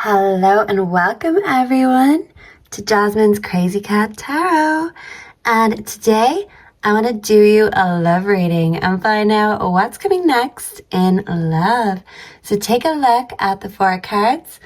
Hello and welcome everyone to Jasmine's Crazy Cat Tarot. And today I want to do you a love reading and find out what's coming next in love. So take a look at the 4 cards,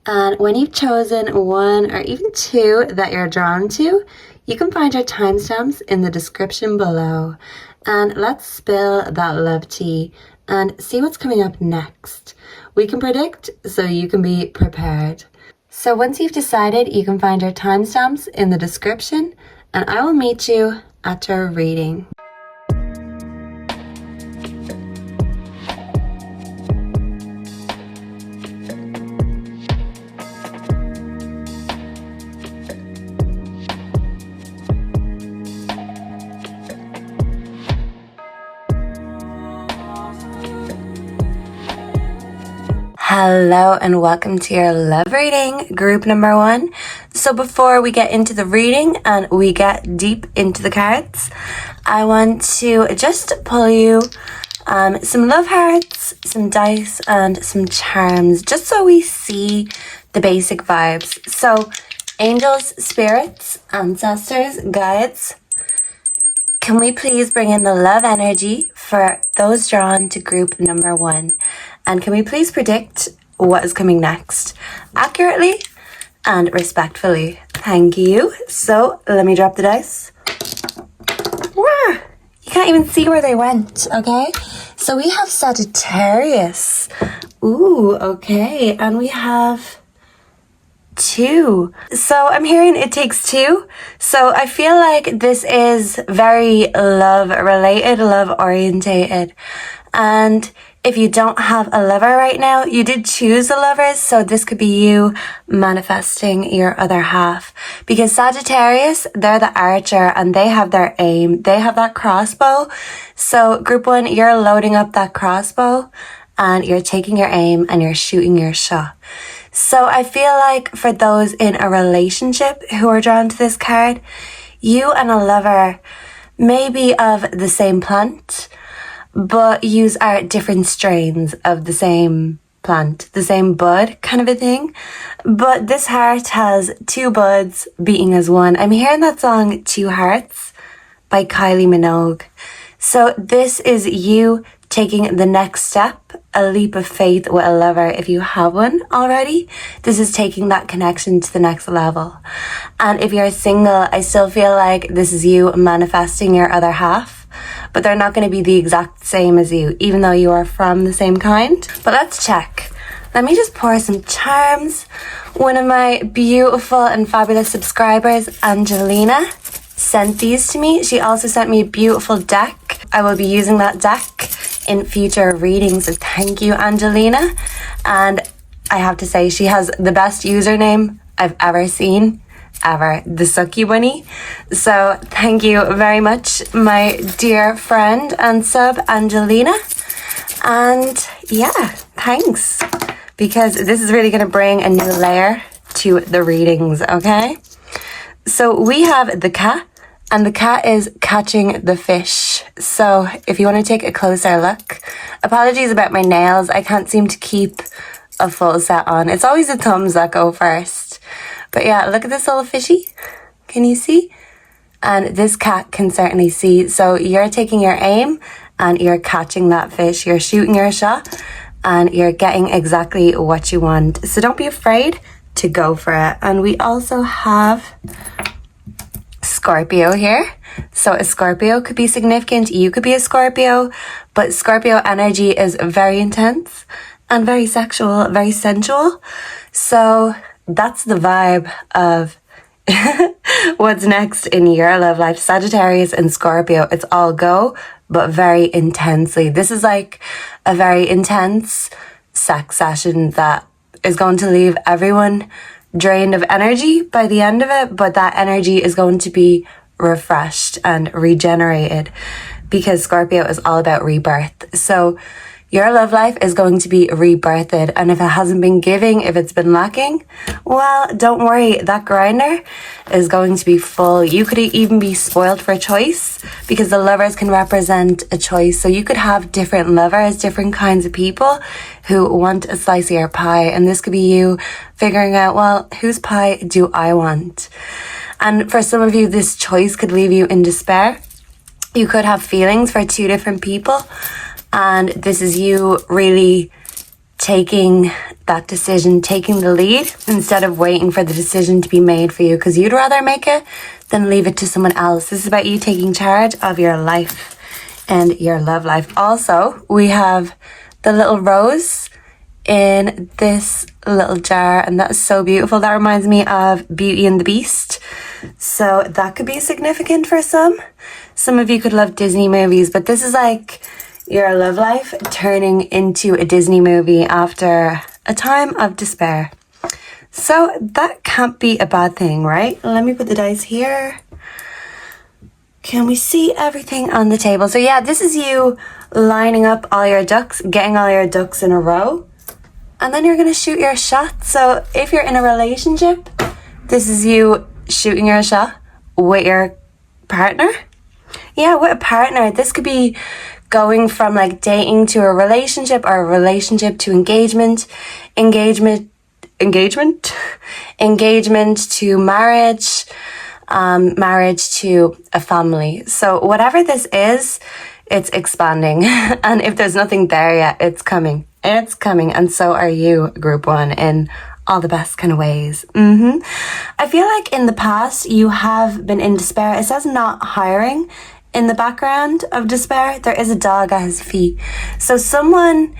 and when you've chosen one or even 2 that you're drawn to, you can find your timestamps in the description below. And let's spill that love tea and see what's coming up next. We can predict, so you can be prepared. So once you've decided, you can find your timestamps in the description, and I will meet you at your reading. Hello and welcome to your love reading, group number 1. So before we get into the reading and we get deep into the cards, I want to just pull you some love hearts, some dice, and some charms, just so we see the basic vibes. So angels, spirits, ancestors, guides, can we please bring in the love energy for those drawn to group number 1? And can we please predict what is coming next accurately and respectfully? Thank you. So let me drop the dice. Wow, you can't even see where they went, okay? So we have Sagittarius. Ooh, okay. And we have 2. So I'm hearing it takes 2. So I feel like this is very love related, love orientated. And if you don't have a lover right now, you did choose a lover, so this could be you manifesting your other half. Because Sagittarius, they're the archer and they have their aim. They have that crossbow. So group 1, you're loading up that crossbow and you're taking your aim and you're shooting your shot. So I feel like for those in a relationship who are drawn to this card, you and a lover may be of the same plant, but yous are different strains of the same plant, the same bud kind of a thing. But this heart has 2 buds beating as one. I'm hearing that song 2 Hearts by Kylie Minogue. So this is you taking the next step, a leap of faith with a lover if you have one already. This is taking that connection to the next level. And if you're single, I still feel like this is you manifesting your other half. But they're not going to be the exact same as you, even though you are from the same kind. But let's check. Let me just pour some charms. One of my beautiful and fabulous subscribers, Angelina, sent these to me. She also sent me a beautiful deck. I will be using that deck in future readings. So thank you, Angelina. And I have to say, she has the best username I've ever seen. Ever, the Sucky Bunny. So thank you very much, my dear friend and sub Angelina. And yeah, thanks, because this is really going to bring a new layer to the readings, okay? So we have the cat, and the cat is catching the fish. So if you want to take a closer look, apologies about my nails, I can't seem to keep a full set on. It's always the thumbs that go first. But yeah, look at this little fishy. Can you see? And this cat can certainly see. So you're taking your aim and you're catching that fish. You're shooting your shot and you're getting exactly what you want. So don't be afraid to go for it. And we also have Scorpio here. So a Scorpio could be significant. You could be a Scorpio. But Scorpio energy is very intense and very sexual, very sensual. So that's the vibe of what's next in your love life. Sagittarius and Scorpio, it's all go, but very intensely. This is like a very intense sex session that is going to leave everyone drained of energy by the end of it, but that energy is going to be refreshed and regenerated because Scorpio is all about rebirth. So Your love life is going to be rebirthed, and if it hasn't been giving, if it's been lacking, well, don't worry, that grinder is going to be full. You could even be spoiled for choice, because the lovers can represent a choice. So you could have different lovers, different kinds of people who want a slice of your pie, and this could be you figuring out, well, whose pie do I want? And for some of you, this choice could leave you in despair. You could have feelings for two different people, and this is you really taking that decision, taking the lead, instead of waiting for the decision to be made for you, because you'd rather make it than leave it to someone else. This is about you taking charge of your life and your love life. Also, we have the little rose in this little jar, and that's so beautiful. That reminds me of Beauty and the Beast. So that could be significant for some. Some of you could love Disney movies, but this is like your love life turning into a Disney movie after a time of despair. So that can't be a bad thing, right? Let me put the dice here. Can we see everything on the table? So yeah, this is you lining up all your ducks, getting all your ducks in a row, and then you're going to shoot your shot. So if you're in a relationship, this is you shooting your shot with your partner. Yeah, with a partner. This could be going from like dating to a relationship, or a relationship to engagement to marriage, marriage to a family. So whatever this is, it's expanding. And if there's nothing there yet, it's coming. It's coming. And so are you, group one, in all the best kind of ways. I feel like in the past you have been in despair. It says not hiring in the background of despair. There is a dog at his feet. So someone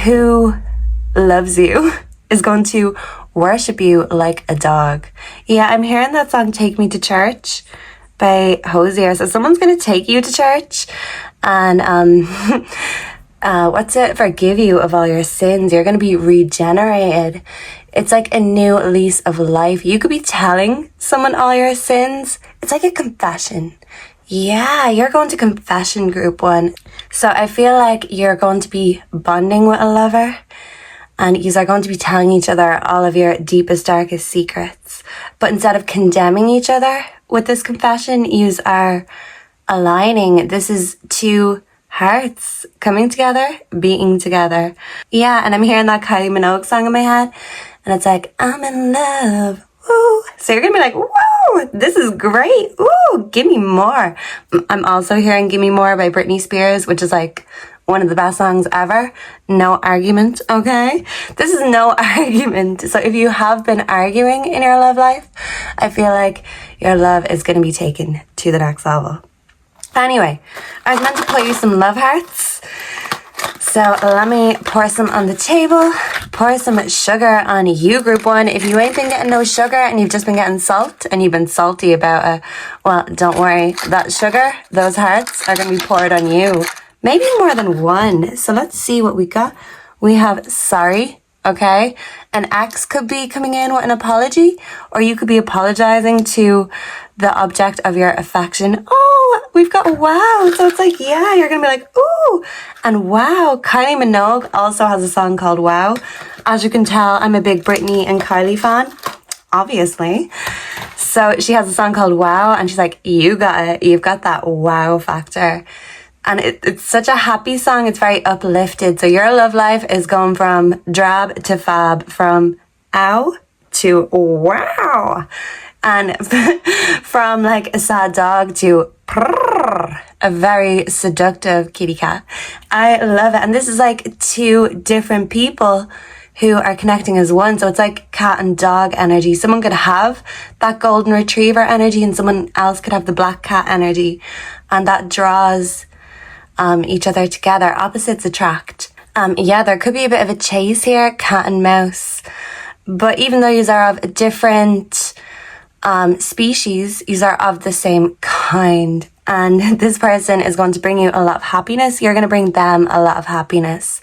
who loves you is going to worship you like a dog. Yeah, I'm hearing that song Take Me to Church by Hosier. So someone's going to take you to church and forgive you of all your sins. You're going to be regenerated. It's like a new lease of life. You could be telling someone all your sins. It's like a confession. Yeah, you're going to confession, group one. So I feel like you're going to be bonding with a lover, and you are going to be telling each other all of your deepest, darkest secrets. But instead of condemning each other with this confession, you are aligning. This is two hearts coming together, beating together. Yeah, and I'm hearing that Kylie Minogue song in my head, and it's like, I'm in love. Woo. So you're gonna be like, whoa, this is great. Ooh, give me more. I'm also hearing Give Me More by Britney Spears, which is like one of the best songs ever. No argument, okay? This is no argument. So if you have been arguing in your love life, I feel like your love is gonna be taken to the next level. Anyway, I was meant to put you some love hearts. So let me pour some on the table, pour some sugar on you, group one. If you ain't been getting no sugar and you've just been getting salt and you've been salty about it, well, don't worry. That sugar, those hearts are going to be poured on you. Maybe more than one. So let's see what we got. We have sorry, okay? An ex could be coming in with an apology, or you could be apologizing to the object of your affection. Oh, we've got wow. So it's like, yeah, you're going to be like, ooh, and wow. Kylie Minogue also has a song called Wow. As you can tell, I'm a big Britney and Kylie fan, obviously. So she has a song called Wow, and she's like, you got it. You've got that wow factor. And it's such a happy song. It's very uplifted. So your love life is going from drab to fab, from ow to wow. And from like a sad dog to purr, a very seductive kitty cat. I love it. And this is like two different people who are connecting as one. So it's like cat and dog energy. Someone could have that golden retriever energy, and someone else could have the black cat energy. And that draws each other together. Opposites attract. Yeah, there could be a bit of a chase here, cat and mouse. But even though you are of different species, you are of the same kind. and this person is going to bring you a lot of happiness. You're going to bring them a lot of happiness.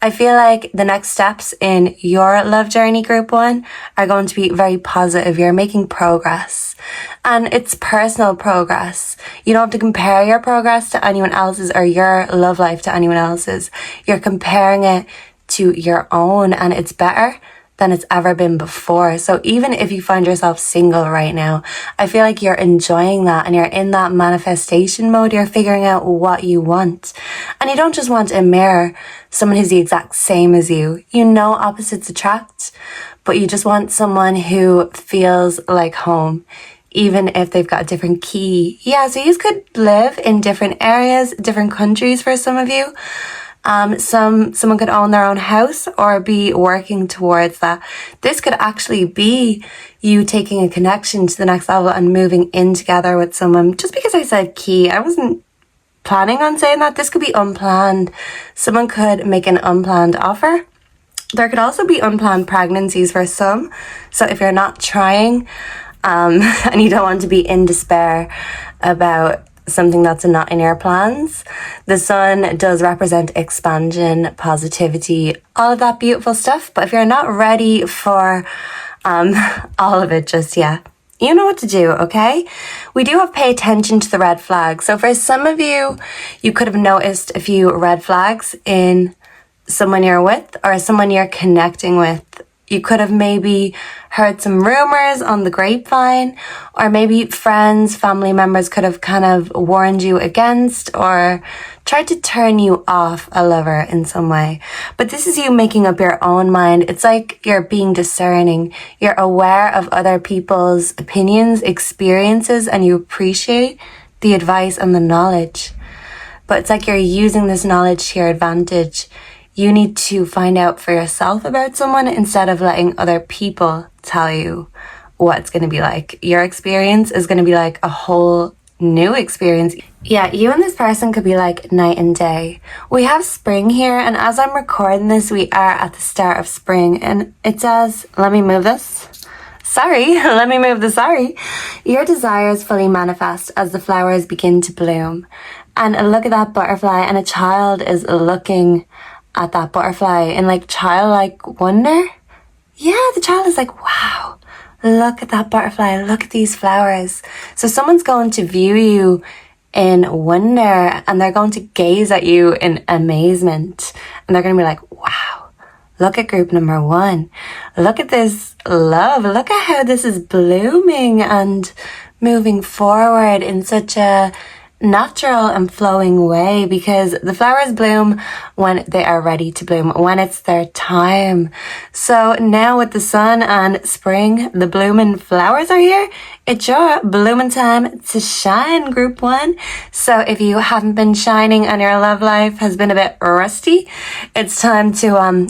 I feel like the next steps in your love journey, group 1, are going to be very positive. You're making progress, and it's personal progress. You don't have to compare your progress to anyone else's or your love life to anyone else's. You're comparing it to your own, and it's better than it's ever been before. So even if you find yourself single right now, I feel like you're enjoying that and you're in that manifestation mode. You're figuring out what you want. And you don't just want a mirror, someone who's the exact same as you. You know opposites attract, but you just want someone who feels like home, even if they've got a different key. Yeah, so you could live in different areas, different countries for some of you. Someone could own their own house or be working towards that. This could actually be you taking a connection to the next level and moving in together with someone. Just because I said key, I wasn't planning on saying that. This could be unplanned. Someone could make an unplanned offer. There could also be unplanned pregnancies for some. So if you're not trying, and you don't want to be in despair about something that's not in your plans. The sun does represent expansion, positivity, all of that beautiful stuff. But if you're not ready for all of it just yet, you know what to do, okay? We do have to pay attention to the red flags. So for some of you, you could have noticed a few red flags in someone you're with or someone you're connecting with. You could have maybe heard some rumors on the grapevine, or maybe friends, family members could have kind of warned you against or tried to turn you off a lover in some way. But this is you making up your own mind. It's like you're being discerning. You're aware of other people's opinions, experiences, and you appreciate the advice and the knowledge. But it's like you're using this knowledge to your advantage. You need to find out for yourself about someone instead of letting other people tell you what it's going to be like. Your experience is going to be like a whole new experience. Yeah, you and this person could be like night and day. We have spring here, and as I'm recording this, we are at the start of spring, and it says, let me move this. Let me move the sorry. Your desires fully manifest as the flowers begin to bloom. And look at that butterfly, and a child is looking at that butterfly in like childlike wonder. Yeah, the child is like, wow, look at that butterfly, look at these flowers. So someone's going to view you in wonder, and they're going to gaze at you in amazement, and they're going to be like, wow, look at group number 1. Look at this love. Look at how this is blooming and moving forward in such a natural and flowing way, because the flowers bloom when they are ready to bloom, when it's their time. So now with the sun and spring, the blooming flowers are here. It's your blooming time to shine, group 1. So if you haven't been shining and your love life has been a bit rusty, it's time to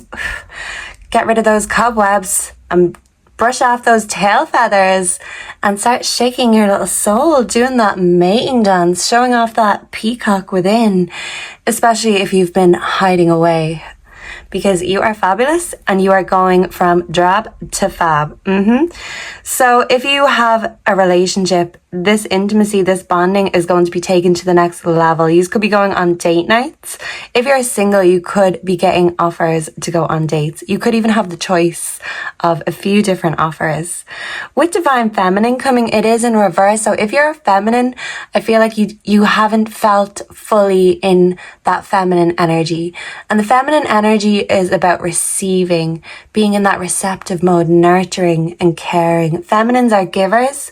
get rid of those cobwebs and brush off those tail feathers and start shaking your little soul, doing that mating dance, showing off that peacock within, especially if you've been hiding away, because you are fabulous and you are going from drab to fab. So if you have a relationship, this intimacy, this bonding is going to be taken to the next level. You could be going on date nights. If you're single, you could be getting offers to go on dates. You could even have the choice of a few different offers. With Divine Feminine coming, it is in reverse. So if you're a feminine, I feel like you haven't felt fully in that feminine energy. And the feminine energy is about receiving, being in that receptive mode, nurturing and caring. Feminines are givers.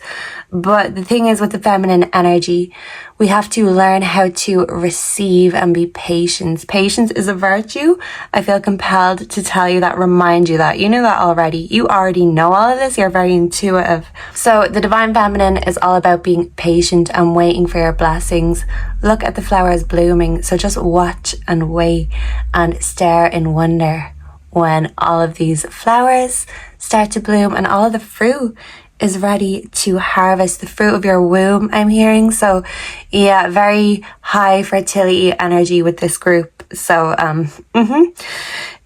But the thing is, with the feminine energy, we have to learn how to receive and be patient. Patience is a virtue. I feel compelled to tell you that, remind you that. You knew that already. You already know all of this. You're very intuitive. So the Divine Feminine is all about being patient and waiting for your blessings. Look at the flowers blooming. So just watch and wait and stare in wonder when all of these flowers start to bloom and all of the fruit is ready to harvest, the fruit of your womb, I'm hearing. So yeah, very high fertility energy with this group. So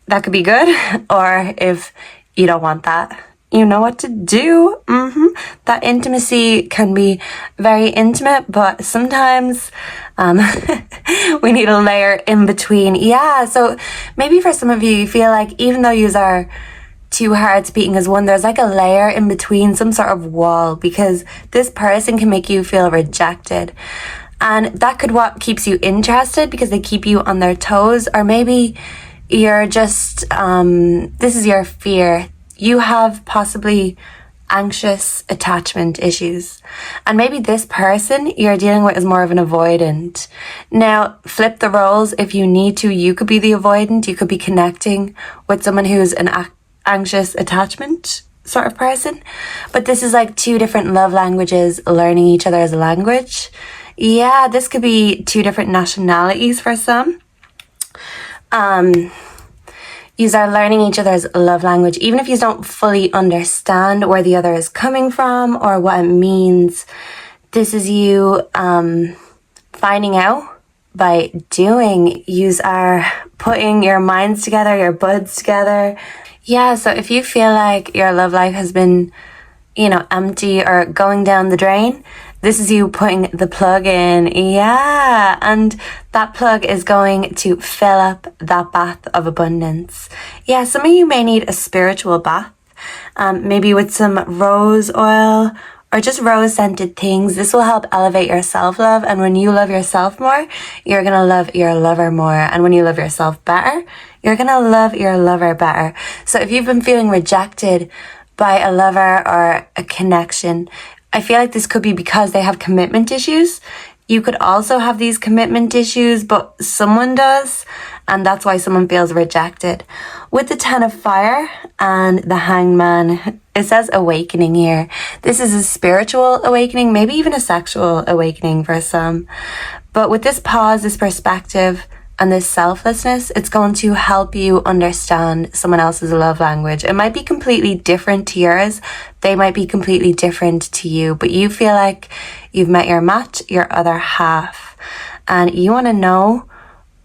that could be good. Or if you don't want that, you know what to do. That intimacy can be very intimate, but sometimes we need a layer in between. Yeah, so maybe for some of you, you feel like even though you are two hearts beating as one, there's like a layer in between, some sort of wall, because this person can make you feel rejected. And that could what keeps you interested, because they keep you on their toes. Or maybe you're just, this is your fear. You have possibly anxious attachment issues. And maybe this person you're dealing with is more of an avoidant. Now, flip the roles if you need to. You could be the avoidant. You could be connecting with someone who's an anxious attachment sort of person. But this is like two different love languages learning each other as a language. Yeah, this could be two different nationalities for some. You are learning each other's love language, even if you don't fully understand where the other is coming from or what it means. This is you finding out by doing. You are putting your minds together, your buds together. Yeah, so if you feel like your love life has been, empty or going down the drain, this is you putting the plug in. Yeah, and that plug is going to fill up that bath of abundance. Yeah, some of you may need a spiritual bath, maybe with some rose oil or just rose scented things. This will help elevate your self-love. And when you love yourself more, you're going to love your lover more. And when you love yourself better, you're going to love your lover better. So if you've been feeling rejected by a lover or a connection, I feel like this could be because they have commitment issues. You could also have these commitment issues, but someone does, and that's why someone feels rejected. With the 10 of Fire and the Hanged Man, it says awakening here. This is a spiritual awakening, maybe even a sexual awakening for some. But with this pause, this perspective, and this selflessness, it's going to help you understand someone else's love language. It might be completely different to yours. They might be completely different to you, but you feel like you've met your match, your other half, and you want to know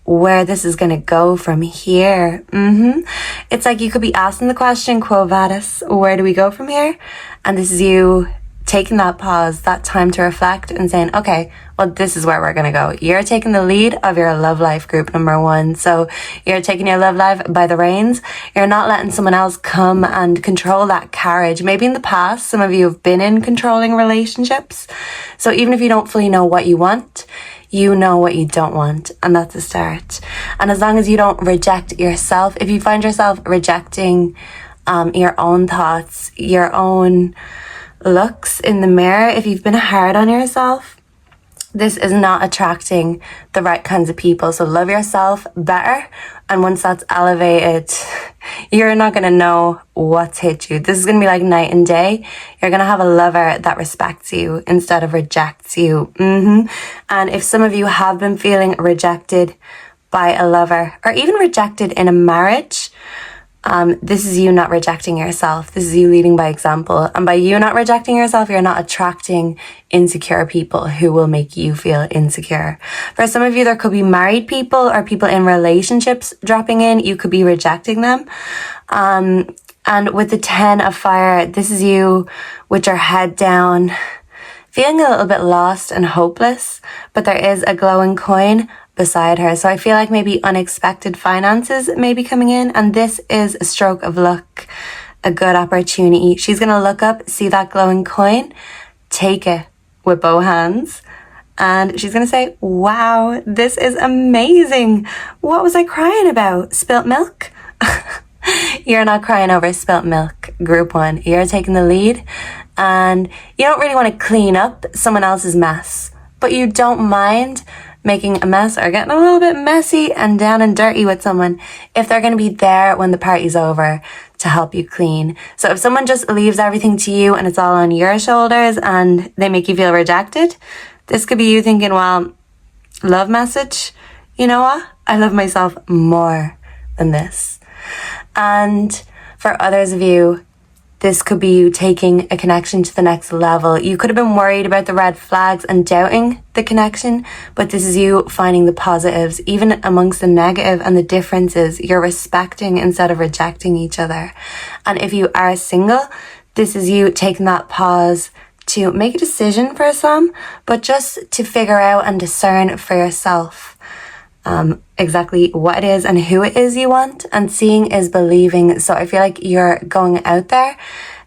where this is going to go from here. It's like you could be asking the question, Quo Vadis, where do we go from here? And this is you taking that pause, that time to reflect and saying, okay, well, this is where we're going to go. You're taking the lead of your love life, group number 1. So you're taking your love life by the reins. You're not letting someone else come and control that carriage. Maybe in the past, some of you have been in controlling relationships. So even if you don't fully know what you want, you know what you don't want. And that's a start. And as long as you don't reject yourself, if you find yourself rejecting your own thoughts, your own looks in the mirror, if you've been hard on yourself, this is not attracting the right kinds of people. So love yourself better. And once that's elevated, you're not going to know what's hit you. This is going to be like night and day. You're going to have a lover that respects you instead of rejects you. And if some of you have been feeling rejected by a lover or even rejected in a marriage, this is you not rejecting yourself. This is you leading by example. And by you not rejecting yourself, you're not attracting insecure people who will make you feel insecure. For some of you, there could be married people or people in relationships dropping in. You could be rejecting them. And with the 10 of Fire, this is you with your head down, feeling a little bit lost and hopeless, but there is a glowing coin beside her. So I feel like maybe unexpected finances may be coming in, and this is a stroke of luck, a good opportunity. She's going to look up, see that glowing coin, take it with both hands, and she's going to say, wow, this is amazing. What was I crying about? Spilt milk? You're not crying over spilt milk, group 1. You're taking the lead, and you don't really want to clean up someone else's mess, but you don't mind making a mess or getting a little bit messy and down and dirty with someone if they're going to be there when the party's over to help you clean. So if someone just leaves everything to you and it's all on your shoulders and they make you feel rejected, this could be you thinking, well, love message, you know what? I love myself more than this. And for others of you, this could be you taking a connection to the next level. You could have been worried about the red flags and doubting the connection, but this is you finding the positives, even amongst the negative and the differences. You're respecting instead of rejecting each other. And if you are single, This is you taking that pause to make a decision for some, but just to figure out and discern for yourself exactly what it is and who it is you want. And seeing is believing. So I feel like you're going out there,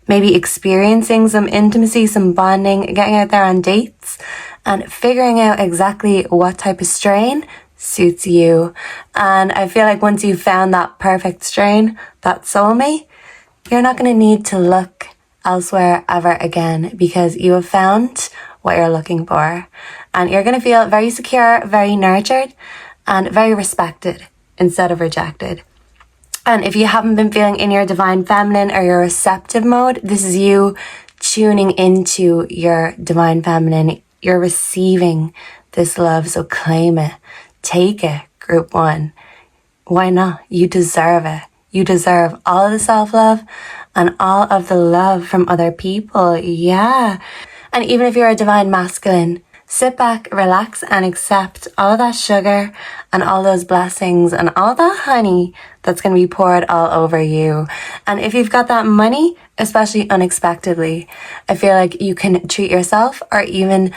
maybe experiencing some intimacy, some bonding, getting out there on dates and figuring out exactly what type of strain suits you. And I feel like once you've found that perfect strain, that soulmate, you're not going to need to look elsewhere ever again, because you have found what you're looking for. And you're going to feel very secure, very nurtured, and very respected instead of rejected. And if you haven't been feeling in your divine feminine or your receptive mode, this is you tuning into your divine feminine. You're receiving this love, so claim it. Take it, group one. Why not? You deserve it. You deserve all of the self-love and all of the love from other people. Yeah. And even if you're a divine masculine, sit back, relax, and accept all of that sugar and all those blessings and all that honey that's going to be poured all over you. And if you've got that money, especially unexpectedly, I feel like you can treat yourself or even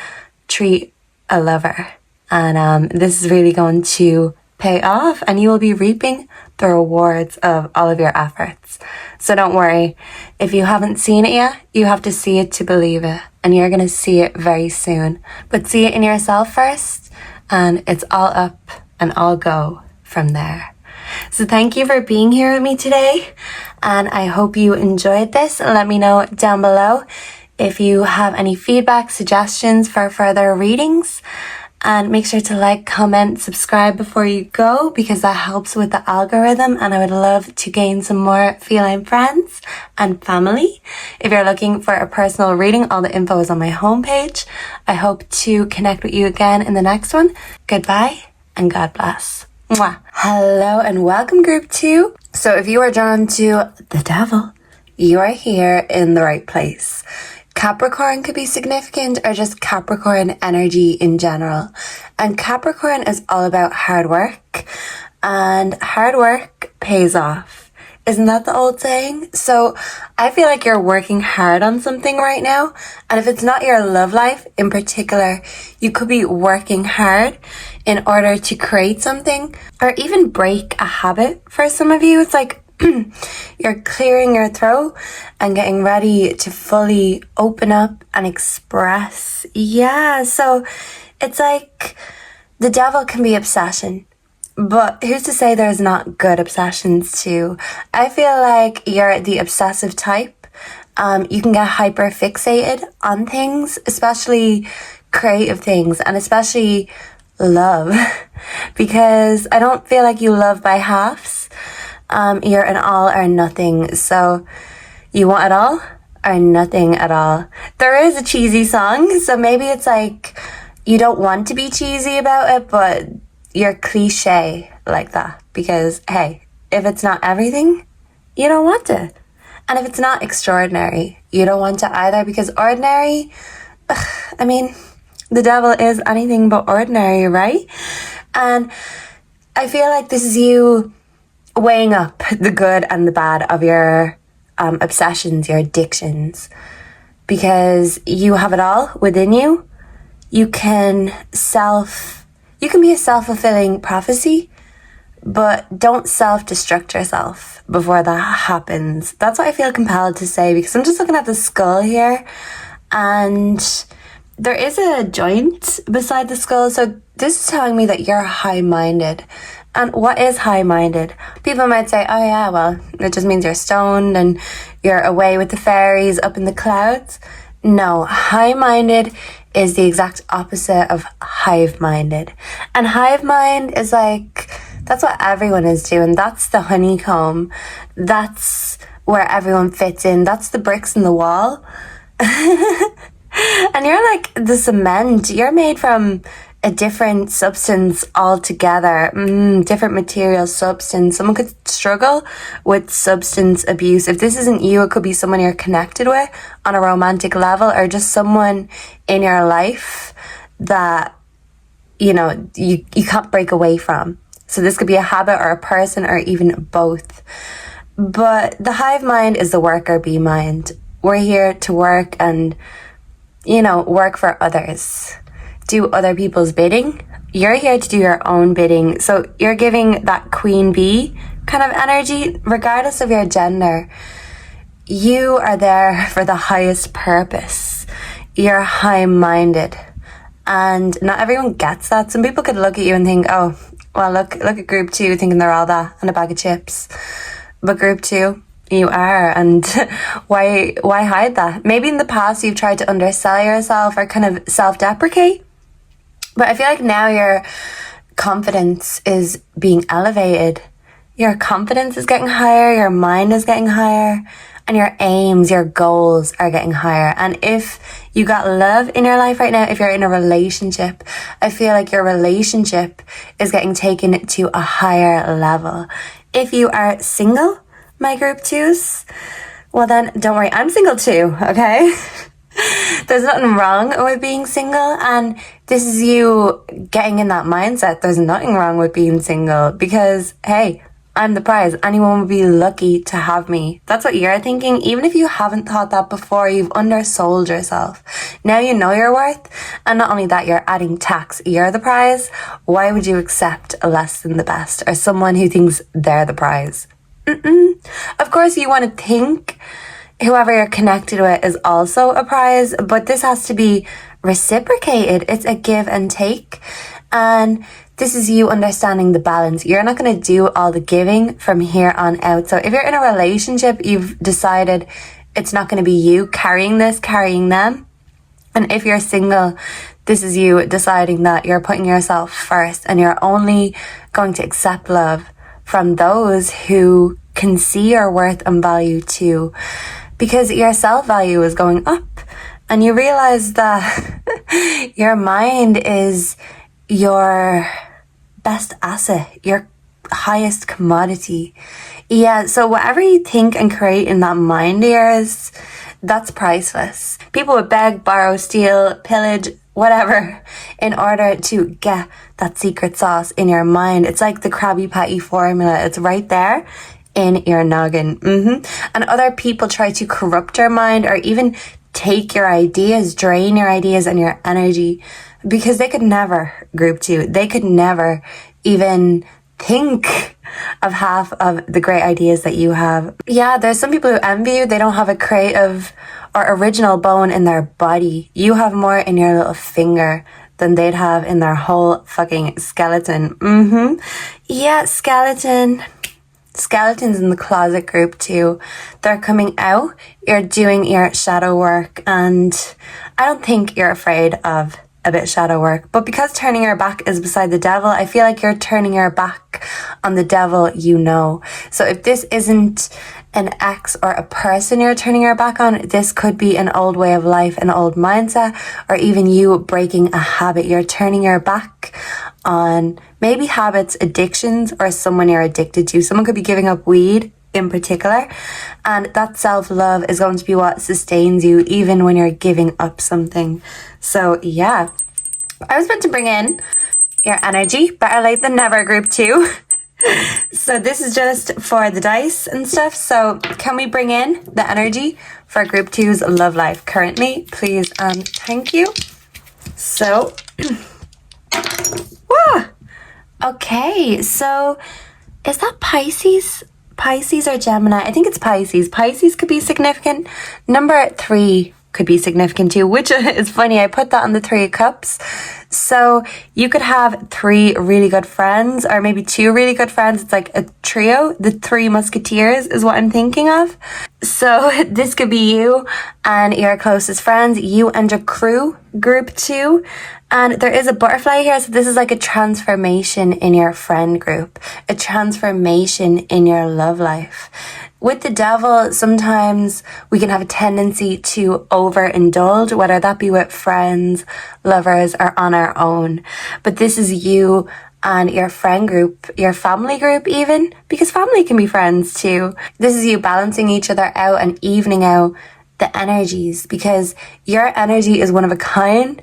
treat a lover. And this is really going to pay off, and you will be reaping the rewards of all of your efforts. So don't worry. If you haven't seen it yet, you have to see it to believe it. And you're going to see it very soon. But see it in yourself first, and it's all up and all go from there. So thank you for being here with me today. And I hope you enjoyed this. Let me know down below if you have any feedback, suggestions for further readings. And make sure to like, comment, subscribe before you go, because that helps with the algorithm, and I would love to gain some more feline friends and family. If you're looking for a personal reading, all the info is on my homepage. I hope to connect with you again in the next one. Goodbye and God bless. Mwah. Hello and welcome, group 2. So if you are drawn to the devil, you are here in the right place. Capricorn could be significant, or just Capricorn energy in general. And Capricorn is all about hard work, and hard work pays off. Isn't that the old saying? So I feel like you're working hard on something right now. And if it's not your love life in particular, you could be working hard in order to create something or even break a habit. For some of you, it's like you're clearing your throat and getting ready to fully open up and express. Yeah, so it's like the devil can be obsession, but who's to say there's not good obsessions too? I feel like you're the obsessive type. You can get hyper fixated on things, especially creative things, and especially love, because I don't feel like you love by halves. You're an all or nothing. So you want it all or nothing at all. There is a cheesy song, so maybe it's like you don't want to be cheesy about it, but you're cliche like that. Because, hey, if it's not everything, you don't want it. And if it's not extraordinary, you don't want it either, because ordinary, I mean, the devil is anything but ordinary, right? And I feel like this is you weighing up the good and the bad of your obsessions, your addictions, because you have it all within you. You can be a self-fulfilling prophecy, but don't self-destruct yourself before that happens. That's what I feel compelled to say, because I'm just looking at the skull here, and there is a joint beside the skull. So this is telling me that you're high-minded. And what is high-minded? People might say, oh yeah, well, it just means you're stoned and you're away with the fairies up in the clouds. No, high-minded is the exact opposite of hive-minded. And hive mind is like, that's what everyone is doing. That's the honeycomb. That's where everyone fits in. That's the bricks in the wall. And you're like the cement. You're made from a different substance altogether, different material, substance. Someone could struggle with substance abuse. If this isn't you, it could be someone you're connected with on a romantic level, or just someone in your life that, you know, you can't break away from. So this could be a habit or a person or even both. But the hive mind is the worker bee mind. we're here to work and, work for others, do other people's bidding. You're here to do your own bidding. So you're giving that queen bee kind of energy, regardless of your gender. You are there for the highest purpose. You're high-minded. And not everyone gets that. Some people could look at you and think, oh, well, look at group 2 thinking they're all that and a bag of chips. But group 2, you are. And why hide that? Maybe in the past you've tried to undersell yourself or kind of self-deprecate. But I feel like now your confidence is being elevated. Your confidence is getting higher, your mind is getting higher, and your aims, your goals are getting higher. And if you got love in your life right now, if you're in a relationship, I feel like your relationship is getting taken to a higher level. If you are single, my group 2s, well then, don't worry, I'm single too, okay? There's nothing wrong with being single, and this is you getting in that mindset. There's nothing wrong with being single because, hey, I'm the prize. Anyone would be lucky to have me. That's what you're thinking. Even if you haven't thought that before, you've undersold yourself. Now you know your worth, and not only that, you're adding tax. You're the prize. Why would you accept a less than the best or someone who thinks they're the prize? Of course, you want to think whoever you're connected with is also a prize, but this has to be reciprocated. It's a give and take. And this is you understanding the balance. You're not going to do all the giving from here on out. So if you're in a relationship, you've decided it's not going to be you carrying them. And if you're single, this is you deciding that you're putting yourself first and you're only going to accept love from those who can see your worth and value too. Because your self-value is going up and you realize that your mind is your best asset, your highest commodity. Yeah, so whatever you think and create in that mind of yours, that's priceless. People would beg, borrow, steal, pillage, whatever, in order to get that secret sauce in your mind. It's like the Krabby Patty formula. It's right there in your noggin. And other people try to corrupt your mind or even take your ideas, drain your ideas and your energy, because they could never group 2. They could never even think of half of the great ideas that you have. Yeah, there's some people who envy you. They don't have a creative or original bone in their body. You have more in your little finger than they'd have in their whole fucking skeleton. Yeah, skeletons in the closet group 2. They're coming out. You're doing your shadow work, and I don't think you're afraid of a bit of shadow work. But because turning your back is beside the devil, I feel like you're turning your back on the devil you know. So if this isn't an ex or a person you're turning your back on, this could be an old way of life, an old mindset, or even you breaking a habit. You're turning your back on maybe habits, addictions, or someone you're addicted to. Someone could be giving up weed in particular, and that self-love is going to be what sustains you even when you're giving up something. So yeah, I was meant to bring in your energy. Better late than never, group 2. So this is just for the dice and stuff. So can we bring in the energy for group 2's love life currently, please? Thank you. So okay, so is that Pisces or Gemini? I think it's Pisces. Pisces could be significant. Number 3 could be significant too, which is funny. I put that on the 3 of Cups. So you could have 3 really good friends, or maybe 2 really good friends. It's like a trio. The 3 Musketeers is what I'm thinking of. So this could be you and your closest friends, you and your crew, group 2. And there is a butterfly here. So this is like a transformation in your friend group, a transformation in your love life. With the devil, sometimes we can have a tendency to overindulge, whether that be with friends, lovers, or on our own. But this is you and your friend group, your family group even, because family can be friends too. This is you balancing each other out and evening out the energies, because your energy is one of a kind.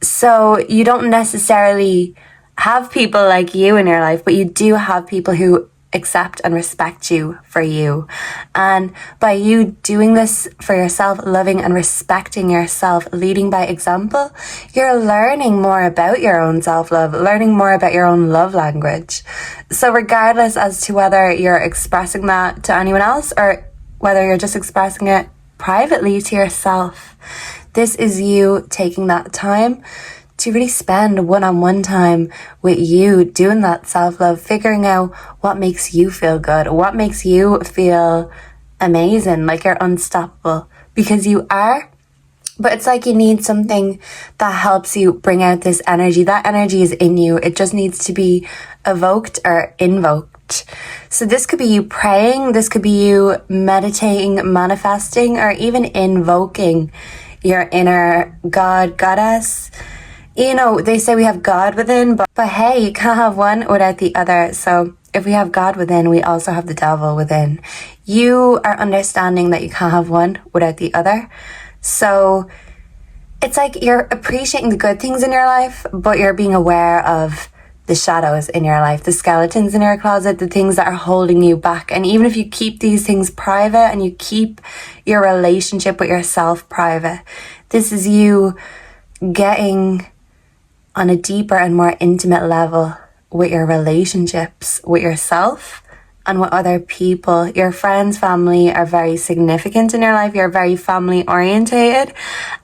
So you don't necessarily have people like you in your life, but you do have people who accept and respect you for you. And by you doing this for yourself, loving and respecting yourself, leading by example, you're learning more about your own self-love, learning more about your own love language. So regardless as to whether you're expressing that to anyone else or whether you're just expressing it privately to yourself, this is you taking that time to really spend one-on-one time with you, doing that self-love, figuring out what makes you feel good, what makes you feel amazing, like you're unstoppable, because you are. But it's like you need something that helps you bring out this energy. That energy is in you. It just needs to be evoked or invoked. So this could be you praying, this could be you meditating, manifesting, or even invoking your inner God, goddess. You know, they say we have God within, but hey, you can't have one without the other. So if we have God within, we also have the devil within. You are understanding that you can't have one without the other. So it's like you're appreciating the good things in your life, but you're being aware of the shadows in your life, the skeletons in your closet, the things that are holding you back. And even if you keep these things private and you keep your relationship with yourself private, this is you getting on a deeper and more intimate level with your relationships, with yourself and with other people. Your friends, family are very significant in your life. You're very family orientated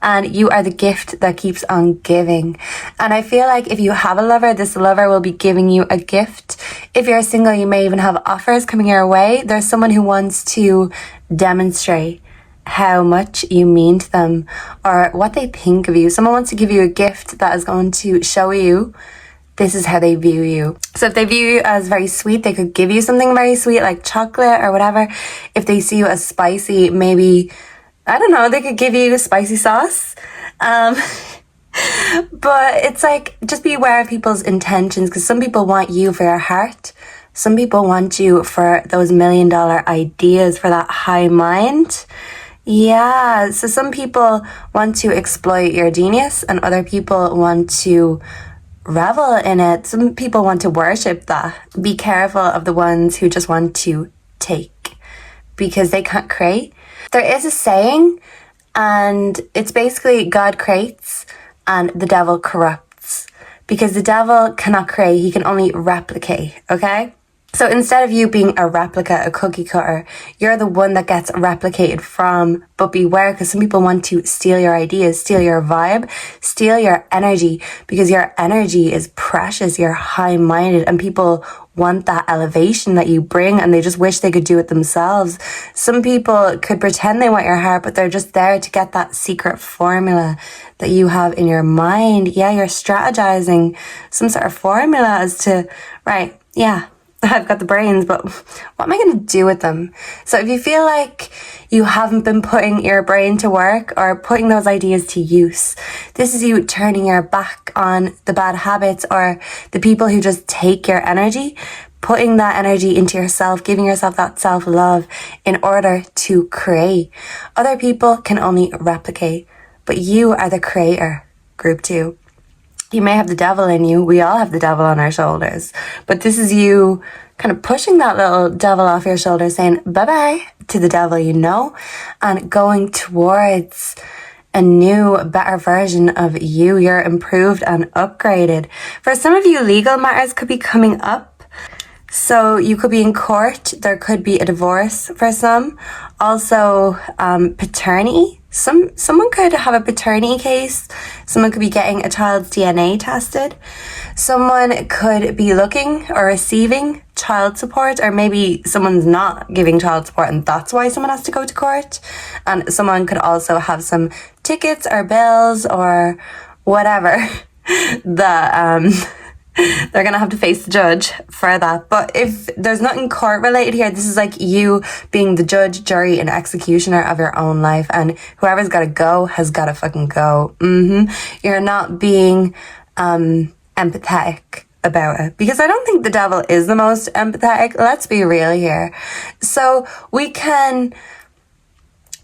and you are the gift that keeps on giving. And I feel like if you have a lover, this lover will be giving you a gift. If you're single, you may even have offers coming your way. There's someone who wants to demonstrate how much you mean to them or what they think of you. Someone wants to give you a gift that is going to show you this is how they view you. So if they view you as very sweet, they could give you something very sweet like chocolate or whatever. If they see you as spicy, maybe, I don't know, they could give you spicy sauce. But it's like, just be aware of people's intentions, because some people want you for your heart. Some people want you for those $1 million ideas, for that high mind. Yeah, so some people want to exploit your genius and other people want to revel in it. Some people want to worship that. Be careful of the ones who just want to take because they can't create. There is a saying and it's basically God creates and the devil corrupts, because the devil cannot create, he can only replicate, okay? So instead of you being a replica, a cookie cutter, you're the one that gets replicated from. But beware, because some people want to steal your ideas, steal your vibe, steal your energy, because your energy is precious, you're high-minded, and people want that elevation that you bring and they just wish they could do it themselves. Some people could pretend they want your heart, but they're just there to get that secret formula that you have in your mind. Yeah, you're strategizing some sort of formula as to, right, yeah, I've got the brains, but what am I going to do with them? So if you feel like you haven't been putting your brain to work or putting those ideas to use, this is you turning your back on the bad habits or the people who just take your energy, putting that energy into yourself, giving yourself that self-love in order to create. Other people can only replicate, but you are the creator. Group 2. You may have the devil in you. We all have the devil on our shoulders. But this is you kind of pushing that little devil off your shoulder, saying bye-bye to the devil, you know, and going towards a new, better version of you. You're improved and upgraded. For some of you, legal matters could be coming up. So you could be in court. There could be a divorce for some. Also, paternity. Someone could have a paternity case. Someone could be getting a child's DNA tested. Someone could be looking or receiving child support, or maybe someone's not giving child support and that's why someone has to go to court. And someone could also have some tickets or bills or whatever that they're going to have to face the judge for that. But if there's nothing court related here, this is like you being the judge, jury, and executioner of your own life. And whoever's got to go has got to fucking go. You're not being empathetic about it, because I don't think the devil is the most empathetic. Let's be real here. So we can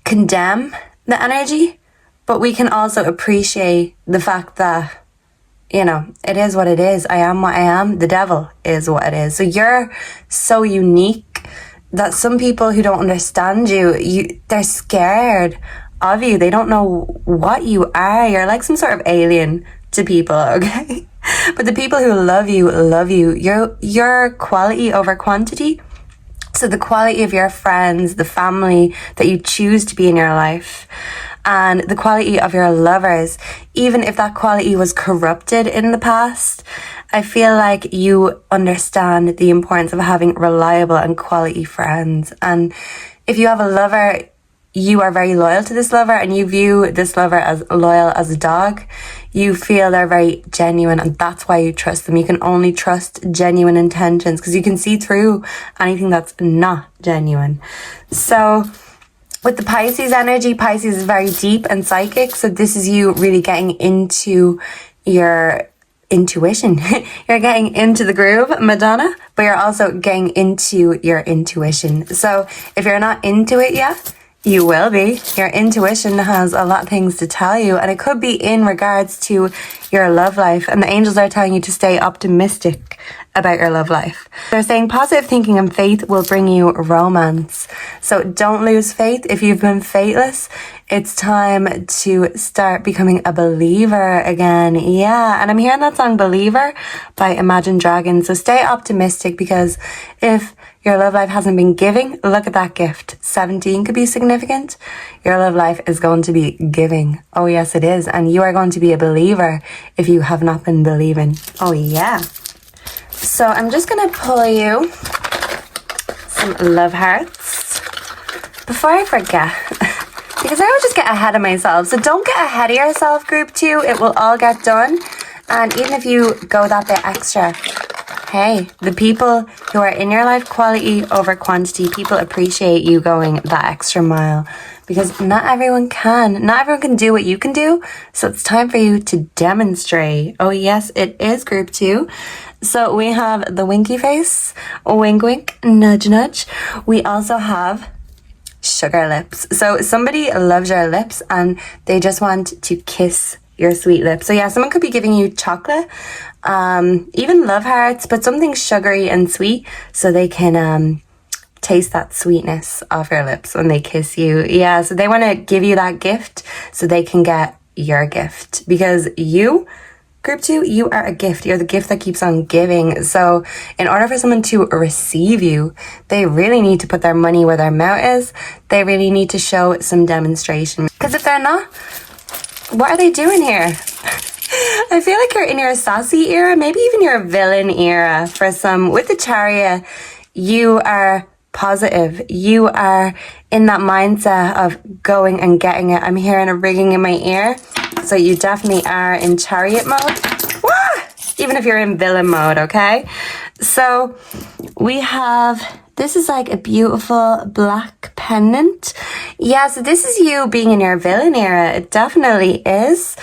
condemn the energy, but we can also appreciate the fact that, you know, it is what it is. I am what I am. The devil is what it is. So you're so unique that some people who don't understand you, they're scared of you. They don't know what you are. You're like some sort of alien to people, okay? But the people who love you, love you. You're quality over quantity. So the quality of your friends, the family that you choose to be in your life, and the quality of your lovers, even if that quality was corrupted in the past, I feel like you understand the importance of having reliable and quality friends. And if you have a lover, you are very loyal to this lover and you view this lover as loyal as a dog. You feel they're very genuine and that's why you trust them. You can only trust genuine intentions because you can see through anything that's not genuine. So with the Pisces energy, Pisces is very deep and psychic. So this is you really getting into your intuition. You're getting into the groove, Madonna, but you're also getting into your intuition. So if you're not into it yet, you will be. Your intuition has a lot of things to tell you, and it could be in regards to your love life. And the angels are telling you to stay optimistic about your love life. They're saying positive thinking and faith will bring you romance. So don't lose faith. If you've been faithless, it's time to start becoming a believer again. Yeah, and I'm hearing that song Believer by Imagine Dragons. So stay optimistic, because if your love life hasn't been giving, look at that gift. 17 could be significant. Your love life is going to be giving. Oh yes, it is. And you are going to be a believer if you have not been believing. Oh yeah. So I'm just going to pull you some love hearts before I forget, because I would just get ahead of myself. So don't get ahead of yourself, group 2. It will all get done. And even if you go that bit extra, hey, the people who are in your life, quality over quantity, people appreciate you going that extra mile, because not everyone can do what you can do. So it's time for you to demonstrate. Oh yes, it is group 2. So we have the winky face, wink wink, nudge nudge. We also have sugar lips. So somebody loves your lips and they just want to kiss your sweet lips. So yeah, someone could be giving you chocolate, even love hearts, but something sugary and sweet so they can taste that sweetness off your lips when they kiss you. Yeah, so they want to give you that gift so they can get your gift, because you, group 2, you are a gift. You're the gift that keeps on giving. So in order for someone to receive you, they really need to put their money where their mouth is. They really need to show some demonstration, because if they're not, what are they doing here? I feel like you're in your sassy era, maybe even your villain era for some. With the Chariot, you are positive. You are in that mindset of going and getting it. I'm hearing a ringing in my ear. So you definitely are in Chariot mode. Wah! Even if you're in villain mode, okay? So we have, this is like a beautiful black pendant. Yeah, so this is you being in your villain era. It definitely is.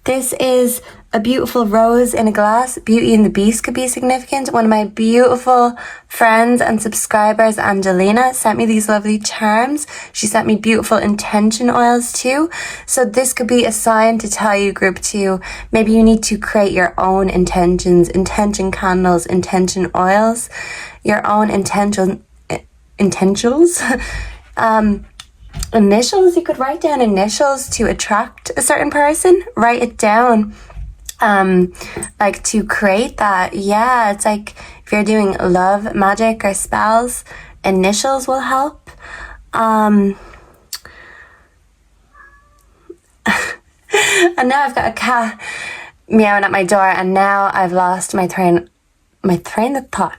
This is a beautiful rose in a glass. Beauty and the Beast could be significant. One of my beautiful friends and subscribers, Angelina, sent me these lovely charms. She sent me beautiful intention oils too. So this could be a sign to tell you, group 2, maybe you need to create your own intentions, intention candles, intention oils, your own intentions. Initials, you could write down initials to attract a certain person. Write it down. Like to create that. Yeah, it's like if you're doing love magic or spells, initials will help. And now I've got a cat meowing at my door, and now I've lost my train of thought.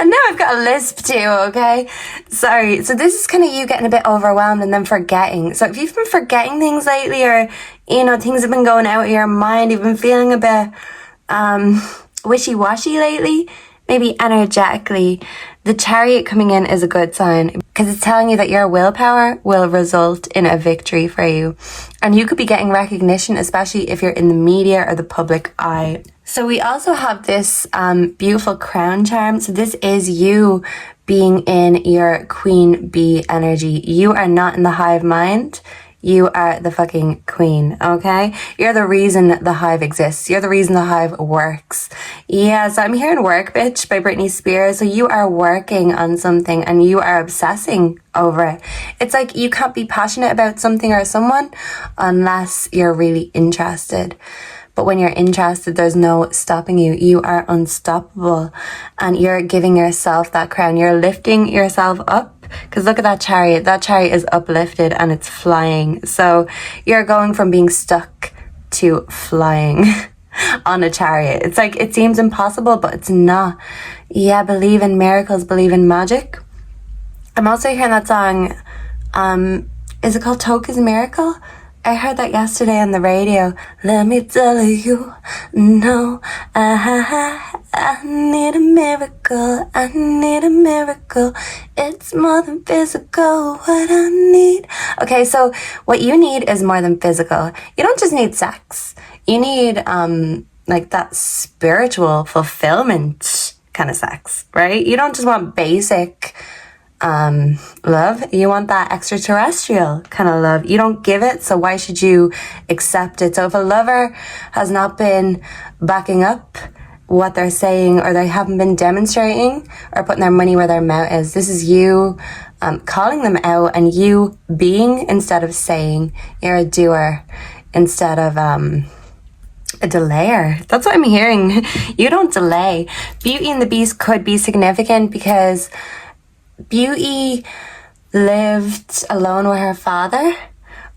And now I've got a lisp too, okay? Sorry. So this is kind of you getting a bit overwhelmed and then forgetting. So if you've been forgetting things lately, or, you know, things have been going out of your mind, you've been feeling a bit wishy-washy lately, maybe energetically, the Chariot coming in is a good sign, because it's telling you that your willpower will result in a victory for you. And you could be getting recognition, especially if you're in the media or the public eye. So we also have this beautiful crown charm. So this is you being in your queen bee energy. You are not in the hive mind. You are the fucking queen, okay? You're the reason the hive exists. You're the reason the hive works. Yeah, so I'm hearing Work Bitch by Britney Spears. So you are working on something and you are obsessing over it. It's like you can't be passionate about something or someone unless you're really interested. But when you're interested, there's no stopping you. You are unstoppable and you're giving yourself that crown. You're lifting yourself up. Because look at that chariot. That chariot is uplifted and it's flying. So you're going from being stuck to flying on a chariot. It's like, it seems impossible, but it's not. Yeah, believe in miracles, believe in magic. I'm also hearing that song. Is it called Toka's Miracle? I heard that yesterday on the radio. Let me tell you, no, I need a miracle. I need a miracle. It's more than physical, what I need. Okay, so what you need is more than physical. You don't just need sex. You need, like that spiritual fulfillment kind of sex, right? You don't just want basic love. You want that extraterrestrial kind of love. You don't give it, so why should you accept it? So if a lover has not been backing up what they're saying, or they haven't been demonstrating or putting their money where their mouth is, this is you calling them out and you being instead of saying. You're a doer instead of a delayer. That's what I'm hearing. You don't delay. Beauty and the Beast could be significant because Beauty lived alone with her father,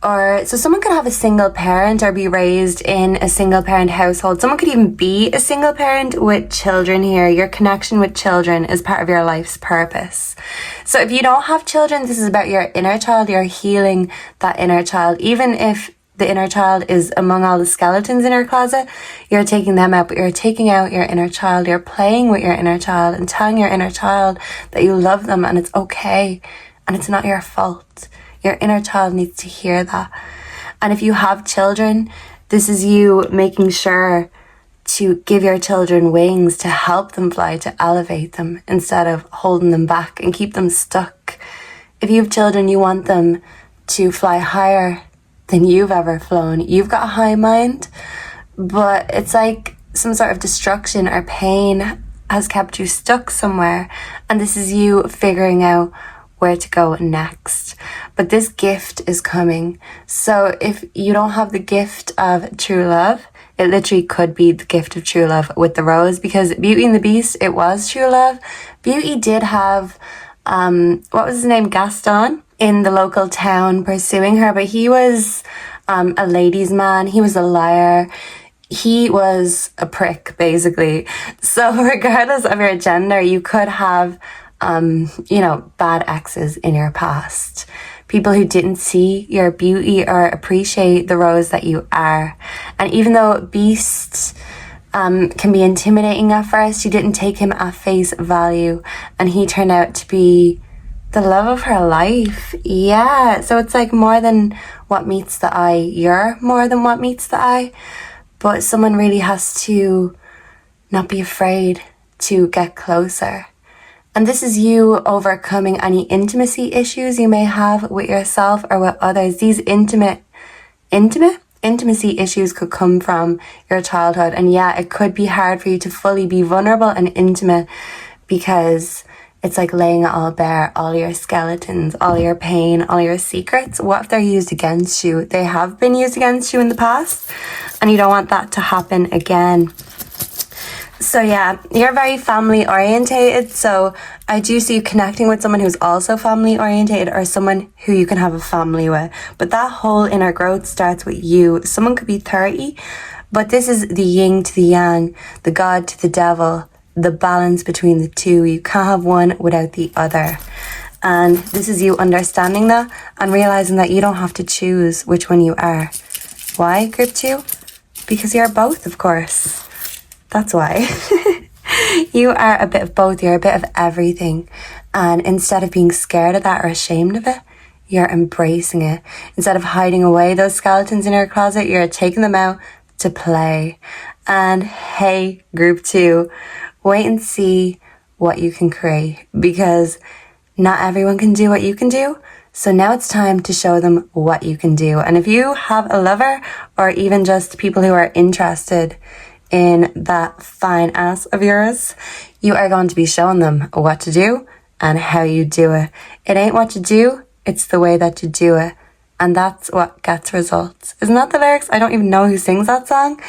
or so someone could have a single parent or be raised in a single parent household. Someone could even be a single parent with children here. Your connection with children is part of your life's purpose. So if you don't have children, this is about your inner child. You're healing that inner child. Even if the inner child is among all the skeletons in your closet, you're taking them out, but you're taking out your inner child. You're playing with your inner child and telling your inner child that you love them and it's okay and it's not your fault. Your inner child needs to hear that. And if you have children, this is you making sure to give your children wings, to help them fly, to elevate them instead of holding them back and keep them stuck. If you have children, you want them to fly higher than you've ever flown. You've got a high mind, but it's like some sort of destruction or pain has kept you stuck somewhere, and this is you figuring out where to go next. But this gift is coming. So if you don't have the gift of true love, it literally could be the gift of true love with the rose, because Beauty and the Beast, it was true love. Beauty did have what was his name, Gaston, in the local town pursuing her, but he was a ladies' man. He was a liar. He was a prick, basically. So regardless of your gender, you could have bad exes in your past. People who didn't see your beauty or appreciate the rose that you are. And even though Beast can be intimidating at first, you didn't take him at face value, and he turned out to be the love of her life. Yeah, so it's like more than what meets the eye. You're more than what meets the eye, but someone really has to not be afraid to get closer. And this is you overcoming any intimacy issues you may have with yourself or with others. These intimacy issues could come from your childhood. And yeah, it could be hard for you to fully be vulnerable and intimate, because it's like laying it all bare, all your skeletons, all your pain, all your secrets. What if they're used against you? They have been used against you in the past, and you don't want that to happen again. So yeah, you're very family orientated. So I do see you connecting with someone who's also family orientated, or someone who you can have a family with. But that whole inner growth starts with you. Someone could be 30, but this is the yin to the yang, the God to the devil, the balance between the two. You can't have one without the other. And this is you understanding that and realizing that you don't have to choose which one you are. Why, group 2? Because you're both, of course. That's why. You are a bit of both. You're a bit of everything. And instead of being scared of that or ashamed of it, you're embracing it. Instead of hiding away those skeletons in your closet, you're taking them out to play. And hey, group 2, wait and see what you can create, because not everyone can do what you can do. So now it's time to show them what you can do. And if you have a lover or even just people who are interested in that fine ass of yours, you are going to be showing them what to do and how you do it. It ain't what you do, it's the way that you do it. And that's what gets results. Isn't that the lyrics? I don't even know who sings that song.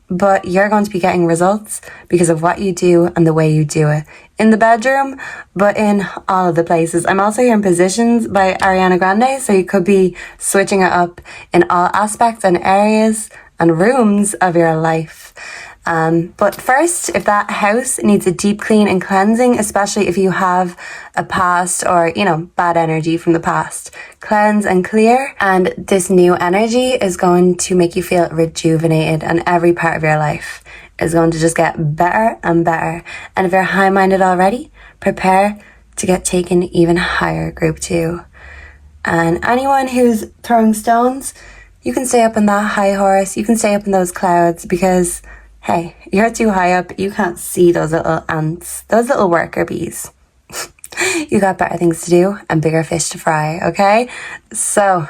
But you're going to be getting results because of what you do and the way you do it. In the bedroom, but in all of the places. I'm also hearing Positions by Ariana Grande, so you could be switching it up in all aspects and areas and rooms of your life. But first, if that house needs a deep clean and cleansing, especially if you have a past or, bad energy from the past, cleanse and clear. And this new energy is going to make you feel rejuvenated, and every part of your life is going to just get better and better. And if you're high-minded already, prepare to get taken even higher, group 2. And anyone who's throwing stones, you can stay up in that high horse, you can stay up in those clouds, because hey, you're too high up. You can't see those little ants, those little worker bees. You got better things to do and bigger fish to fry, okay? So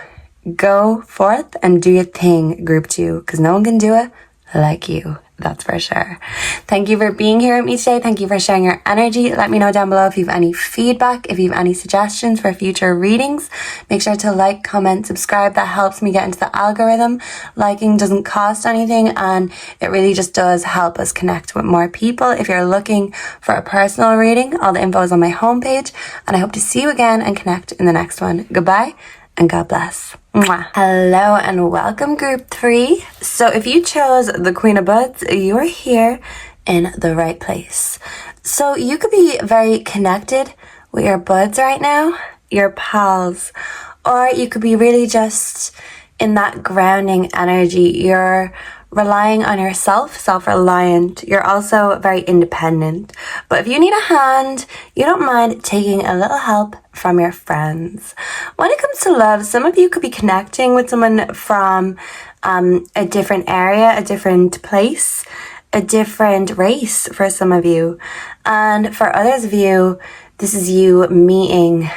go forth and do your thing, group 2, because no one can do it like you. That's for sure. Thank you for being here with me today. Thank you for sharing your energy. Let me know down below if you have any feedback, if you have any suggestions for future readings. Make sure to like, comment, subscribe. That helps me get into the algorithm. Liking doesn't cost anything, and it really just does help us connect with more people. If you're looking for a personal reading, all the info is on my homepage, and I hope to see you again and connect in the next one. Goodbye and God bless. Mwah. Hello and welcome, group 3. So if you chose the Queen of Buds, you are here in the right place. So you could be very connected with your buds right now, your pals, or you could be really just in that grounding energy. You're relying on yourself, self-reliant. You're also very independent. But if you need a hand, you don't mind taking a little help from your friends. When it comes to love, some of you could be connecting with someone from a different area, a different place, a different race for some of you. And for others of you, this is you meeting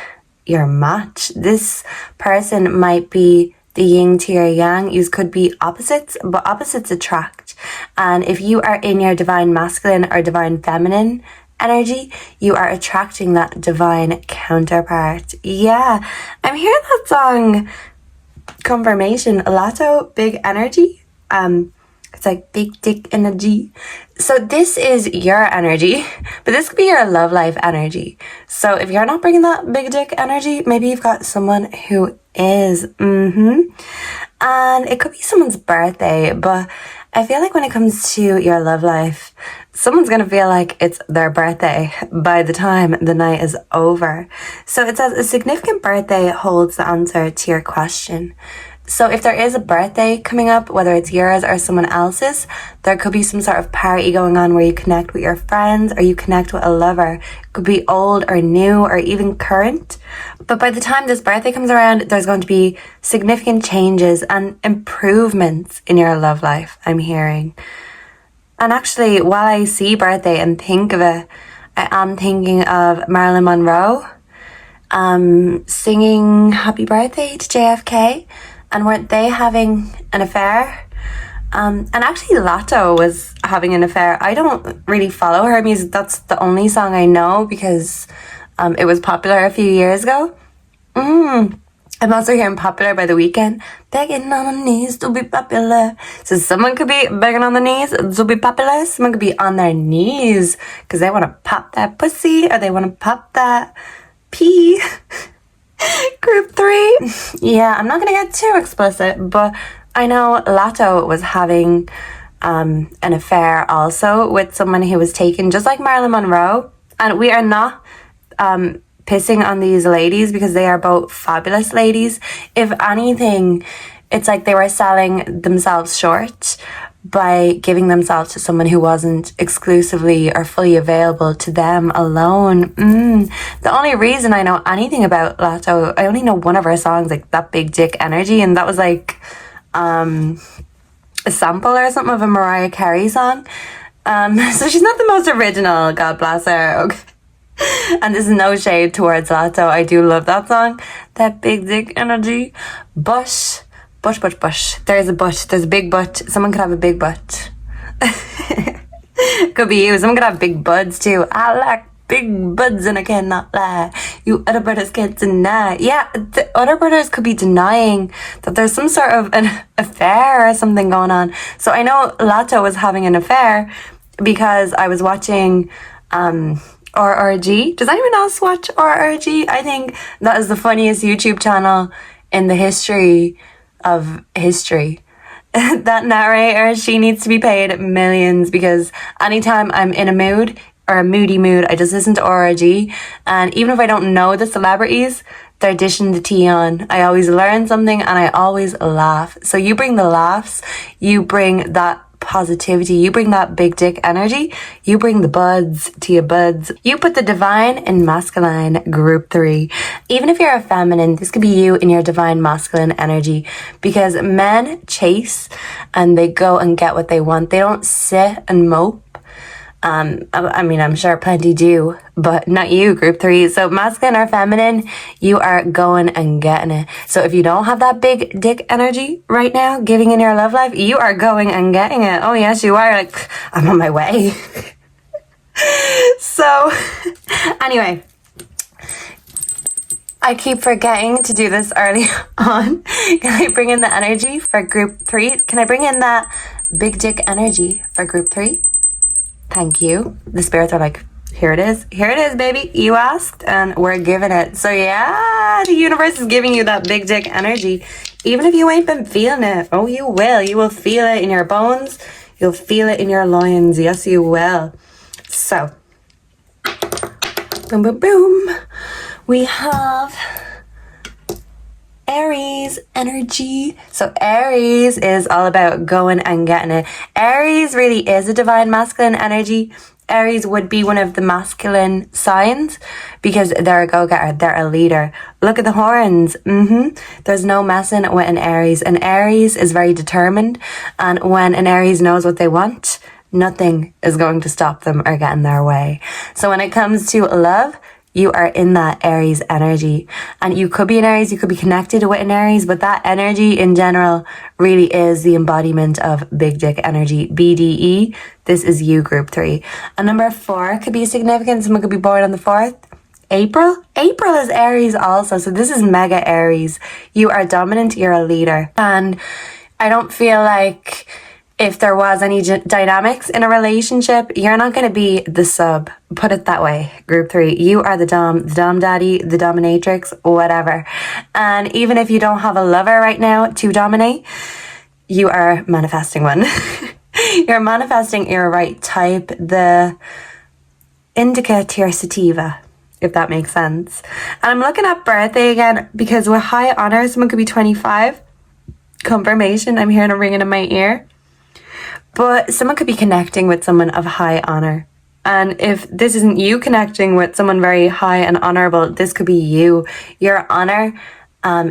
your match. This person might be the yin to your yang. You could be opposites, but opposites attract. And if you are in your divine masculine or divine feminine energy, you are attracting that divine counterpart. Yeah, I'm hearing that song Confirmation, Lotto, Big Energy. It's like big dick energy. So this is your energy, but this could be your love life energy. So if you're not bringing that big dick energy, maybe you've got someone who is. And it could be someone's birthday, but I feel like when it comes to your love life, someone's going to feel like it's their birthday by the time the night is over. So it says a significant birthday holds the answer to your question. So if there is a birthday coming up, whether it's yours or someone else's, there could be some sort of party going on where you connect with your friends or you connect with a lover. It could be old or new or even current. But by the time this birthday comes around, there's going to be significant changes and improvements in your love life, I'm hearing. And actually, while I see birthday and think of it, I am thinking of Marilyn Monroe singing Happy Birthday to JFK. And weren't they having an affair? And actually Lotto was having an affair. I don't really follow her music. That's the only song I know because it was popular a few years ago. I'm also hearing Popular by The Weeknd. Begging on the knees to be popular. So someone could be begging on the knees to be popular. Someone could be on their knees because they want to pop that pussy or they want to pop that pee. Group 3. Yeah, I'm not going to get too explicit, but I know Lotto was having an affair also with someone who was taken, just like Marilyn Monroe. And we are not pissing on these ladies because they are both fabulous ladies. If anything, it's like they were selling themselves short by giving themselves to someone who wasn't exclusively or fully available to them alone. The only reason I know anything about Lotto, I only know one of her songs, like That Big Dick Energy, and that was like a sample or something of a Mariah Carey song. So she's not the most original, God bless her. Okay. And this is no shade towards Lato. I do love that song. That big dick energy. Bush. There's a butt. There's a big butt. Someone could have a big butt. Could be you. Someone could have big buds too. I like big buds and I cannot lie. You other brothers can't deny. Yeah, the other brothers could be denying that there's some sort of an affair or something going on. So I know Lato was having an affair because I was watching RRG. Does anyone else watch RRG? I think that is the funniest YouTube channel in the history of history. That narrator, she needs to be paid millions, because anytime I'm in a mood or a moody mood, I just listen to RRG, and even if I don't know the celebrities, they're dishing the tea on. I always learn something and I always laugh. So you bring the laughs, you bring that positivity, you bring that big dick energy, you bring the buds to your buds. You put the divine in masculine, group 3. Even if you're a feminine, this could be you in your divine masculine energy, because men chase and they go and get what they want. They don't sit and mope. I mean, I'm sure plenty do, but not you, group 3. So masculine or feminine, you are going and getting it. So if you don't have that big dick energy right now, giving in your love life, you are going and getting it. Oh yes, you are. Like, I'm on my way. So anyway, I keep forgetting to do this early on. Can I bring in the energy for group 3? Can I bring in that big dick energy for group 3? Thank you. The spirits are like, here it is, baby. You asked and we're giving it. So yeah, the universe is giving you that big dick energy. Even if you ain't been feeling it. Oh, you will. You will feel it in your bones. You'll feel it in your loins. Yes, you will. So, boom, boom, boom. We have Aries energy. So Aries is all about going and getting it. Aries really is a divine masculine energy. Aries would be one of the masculine signs because they're a go-getter, they're a leader. Look at the horns. There's no messing with an Aries. An Aries is very determined, and when an Aries knows what they want, nothing is going to stop them or get in their way. So when it comes to love, you are in that Aries energy, and you could be an Aries, you could be connected with an Aries, but that energy in general really is the embodiment of big dick energy, BDE. This is you, group 3. And number 4 could be significant. Someone could be born on the 4th. April is Aries also, so this is mega Aries. You are dominant, you're a leader, and I don't feel like if there was any dynamics in a relationship, you're not going to be the sub. Put it that way, group 3. You are the dom daddy, the dominatrix, whatever. And even if you don't have a lover right now to dominate, you are manifesting one. You're manifesting your right type, the indica to your sativa, if that makes sense. And I'm looking at birthday again, because with high honor, someone could be 25. Confirmation, I'm hearing a ringing in my ear. But someone could be connecting with someone of high honor. And if this isn't you connecting with someone very high and honorable, this could be you. Your honor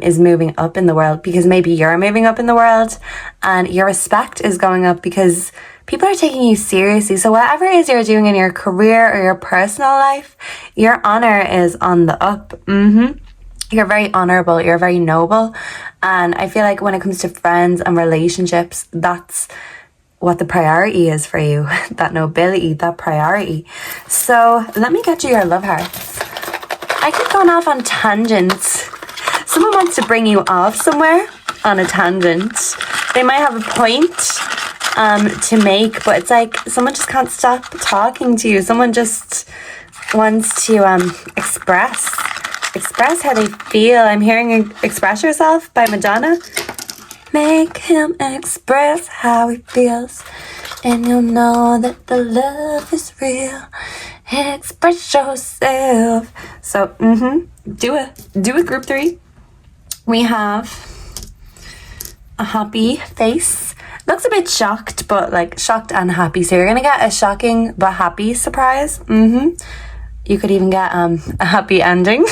is moving up in the world, because maybe you're moving up in the world, and your respect is going up because people are taking you seriously. So whatever it is you're doing in your career or your personal life, your honor is on the up. You're very honorable, you're very noble. And I feel like when it comes to friends and relationships, that's what the priority is for you. That nobility, that priority. So let me get you your love hearts. I keep going off on tangents. Someone wants to bring you off somewhere on a tangent. They might have a point to make, but it's like someone just can't stop talking to you. Someone just wants to express how they feel. I'm hearing Express Yourself by Madonna. Make him express how he feels, and you'll know that the love is real. Express yourself. So, do it, group 3. We have a happy face. Looks a bit shocked, but like shocked and happy. So you're gonna get a shocking but happy surprise. You could even get a happy ending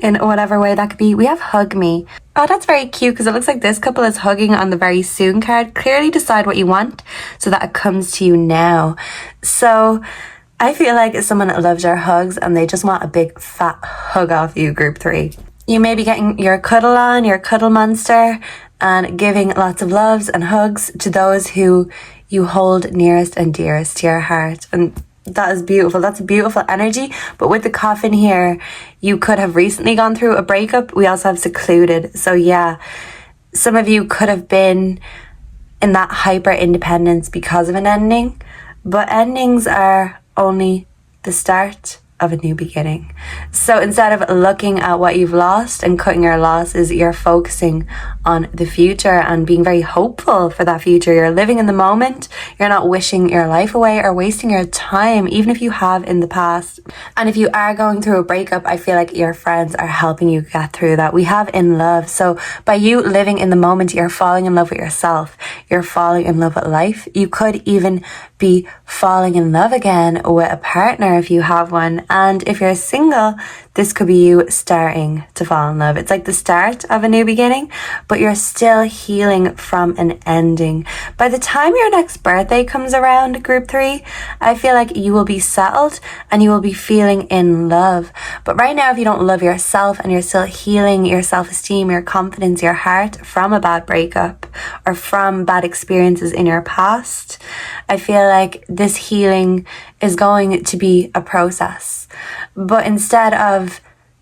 in whatever way that could be. We have hug me. Oh, that's very cute, because it looks like this couple is hugging on the very soon card. Clearly decide what you want so that it comes to you now. So I feel like someone loves your hugs and they just want a big fat hug off you, group 3. You may be getting your cuddle on, your cuddle monster, and giving lots of loves and hugs to those who you hold nearest and dearest to your heart. And that is beautiful. That's a beautiful energy. But with the coffin here, you could have recently gone through a breakup. We also have secluded. So yeah, some of you could have been in that hyper independence because of an ending. But endings are only the start of a new beginning. So instead of looking at what you've lost and cutting your losses, you're focusing on the future and being very hopeful for that future. You're living in the moment. You're not wishing your life away or wasting your time, even if you have in the past. And if you are going through a breakup, I feel like your friends are helping you get through that. We have in love. So by you living in the moment, you're falling in love with yourself. You're falling in love with life. You could even be falling in love again with a partner if you have one. And if you're single, this could be you starting to fall in love. It's like the start of a new beginning, but you're still healing from an ending. By the time your next birthday comes around, group 3, I feel like you will be settled and you will be feeling in love. But right now, if you don't love yourself and you're still healing your self-esteem, your confidence, your heart from a bad breakup or from bad experiences in your past, I feel like this healing is going to be a process. But instead of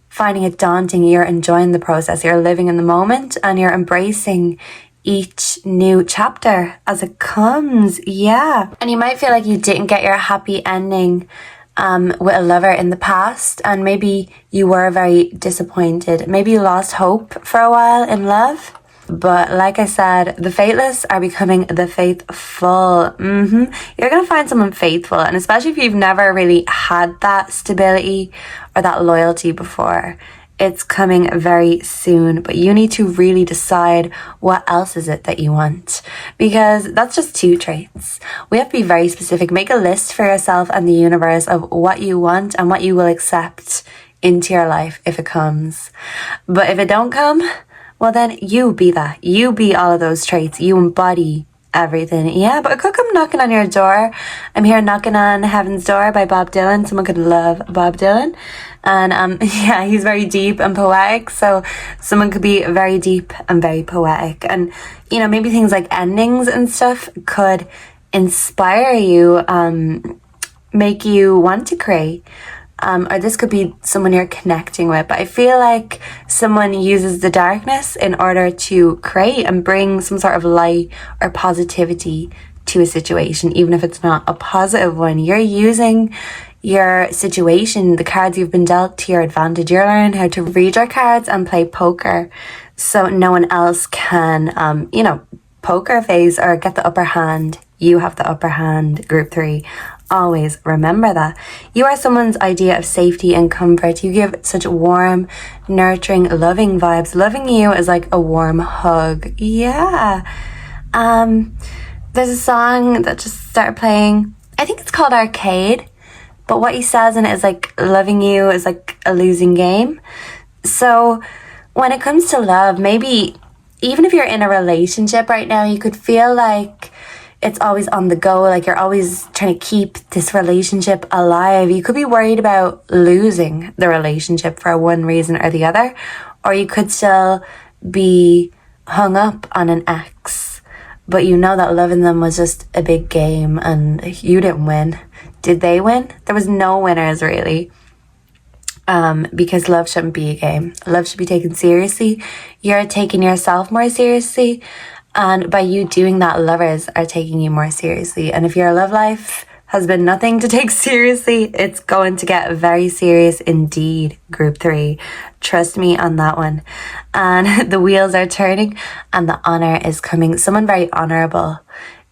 finding it daunting, you're enjoying the process. You're living in the moment and you're embracing each new chapter as it comes. Yeah. And you might feel like you didn't get your happy ending with a lover in the past, and maybe you were very disappointed. Maybe you lost hope for a while in love. But like I said, the faithless are becoming the faithful. You're going to find someone faithful. And especially if you've never really had that stability or that loyalty before, it's coming very soon. But you need to really decide what else is it that you want. Because that's just 2 traits. We have to be very specific. Make a list for yourself and the universe of what you want and what you will accept into your life if it comes. But if it don't come, well then you be that. You be all of those traits. You embody everything. Yeah, but it could come knocking on your door. I'm here knocking on Heaven's Door by Bob Dylan. Someone could love Bob Dylan. And yeah, he's very deep and poetic. So someone could be very deep and very poetic. And, you know, maybe things like endings and stuff could inspire you, make you want to create. Or this could be someone you're connecting with. But I feel like someone uses the darkness in order to create and bring some sort of light or positivity to a situation, even if it's not a positive one. You're using your situation, the cards you've been dealt, to your advantage. You're learning how to read your cards and play poker so no one else can, poker face or get the upper hand. You have the upper hand, group 3. Always remember that. You are someone's idea of safety and comfort. You give such warm, nurturing, loving vibes. Loving you is like a warm hug. Yeah. There's a song that just started playing. I think it's called Arcade. But what he says in it is like, loving you is like a losing game. So when it comes to love, maybe even if you're in a relationship right now, you could feel like it's always on the go, like you're always trying to keep this relationship alive. You could be worried about losing the relationship for one reason or the other, or you could still be hung up on an ex, but you know that loving them was just a big game and you didn't win. Did they win? There was no winners really. Because love shouldn't be a game. Love should be taken seriously. You're taking yourself more seriously. And by you doing that, lovers are taking you more seriously. And if your love life has been nothing to take seriously, it's going to get very serious indeed, group 3. Trust me on that one. And the wheels are turning and the honor is coming. Someone very honorable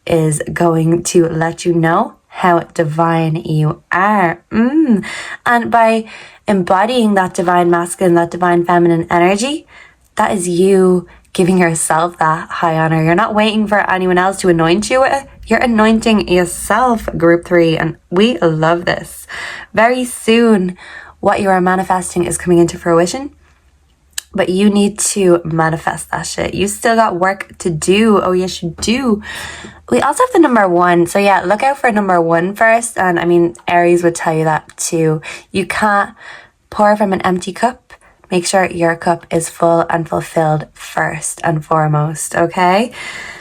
is going to let you know how divine you are. And by embodying that divine masculine, that divine feminine energy, that is you giving yourself that high honor. You're not waiting for anyone else to anoint you with it. You're anointing yourself, group 3. And we love this. Very soon, what you are manifesting is coming into fruition. but you need to manifest that shit. You still got work to do. Oh yes, you do. We also have the number 1. So yeah, look out for number 1 first. And I mean, Aries would tell you that too. You can't pour from an empty cup. Make sure your cup is full and fulfilled first and foremost, okay?